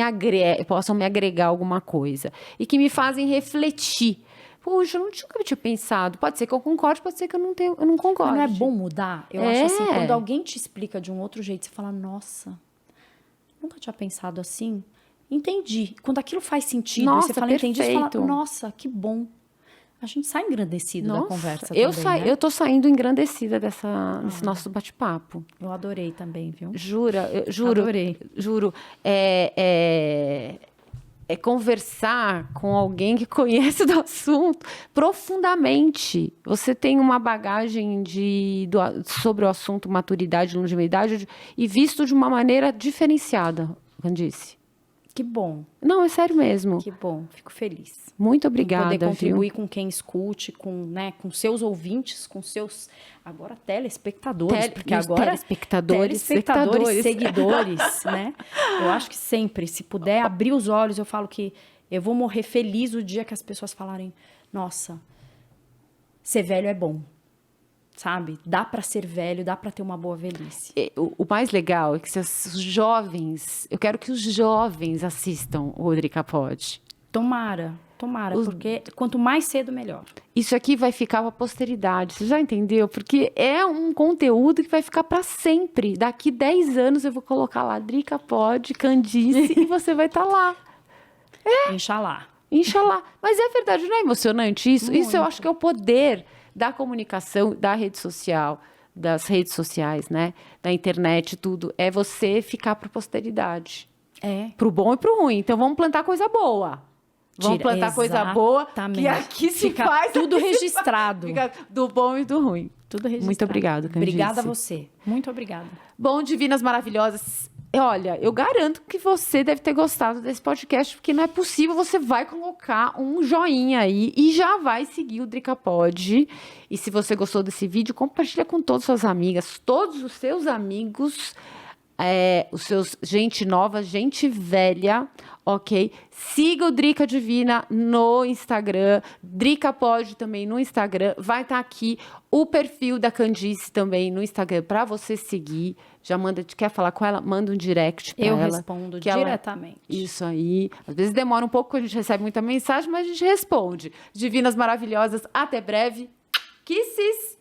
possam me agregar alguma coisa e que me fazem refletir. Puxa, eu nunca tinha pensado. Pode ser que eu concorde, pode ser que eu não concorde. Mas não é bom mudar? Eu acho assim, quando alguém te explica de um outro jeito, você fala, nossa, nunca tinha pensado assim. Entendi. Quando aquilo faz sentido, nossa, você fala, perfeito. entendi, você fala, nossa, que bom. A gente sai engrandecido da conversa também, né? Eu tô saindo engrandecida desse nosso bate-papo. Eu adorei também, viu? Juro. Adorei. Juro. É conversar com alguém que conhece do assunto profundamente. Você tem uma bagagem sobre o assunto maturidade, longevidade, e visto de uma maneira diferenciada, Candice. Que bom. Não, é sério mesmo. Que bom, fico feliz. Muito obrigada, poder contribuir viu? com quem escute, com seus ouvintes, com seus, agora, telespectadores. Porque agora, telespectadores, seguidores, né? Eu acho que sempre, se puder abrir os olhos, eu falo que eu vou morrer feliz o dia que as pessoas falarem, nossa, ser velho é bom. Sabe? Dá para ser velho, dá para ter uma boa velhice. O mais legal é que os jovens... Eu quero que os jovens assistam o Drica Pod. Tomara, porque quanto mais cedo, melhor. Isso aqui vai ficar para a posteridade, você já entendeu? Porque é um conteúdo que vai ficar para sempre. Daqui 10 anos eu vou colocar lá Drica Pod, Candice, e você vai estar lá. Inxalá. Mas é verdade, não é emocionante isso? Muito. Isso eu acho que é o poder da comunicação, da rede social, das redes sociais, né? Da internet, tudo. É você ficar para a posteridade. Pro bom e pro ruim. Então, vamos plantar coisa boa. Vamos plantar coisa boa, que aqui se fica faz... tudo registrado. Fica do bom e do ruim. Tudo registrado. Muito obrigada, Candice. Obrigada a você. Muito obrigada. Bom, divinas maravilhosas. Olha, eu garanto que você deve ter gostado desse podcast, porque não é possível, você vai colocar um joinha aí e já vai seguir o Drica Pod. E se você gostou desse vídeo, compartilha com todas as suas amigas, todos os seus amigos, os seus gente nova, gente velha, ok? Siga o Drica Divina no Instagram, Drica Pod também no Instagram, vai estar aqui o perfil da Candice também no Instagram para você seguir. Já quer falar com ela? Manda um direct para ela. Eu respondo diretamente. Isso aí. Às vezes demora um pouco, porque a gente recebe muita mensagem, mas a gente responde. Divinas maravilhosas, até breve. Kisses!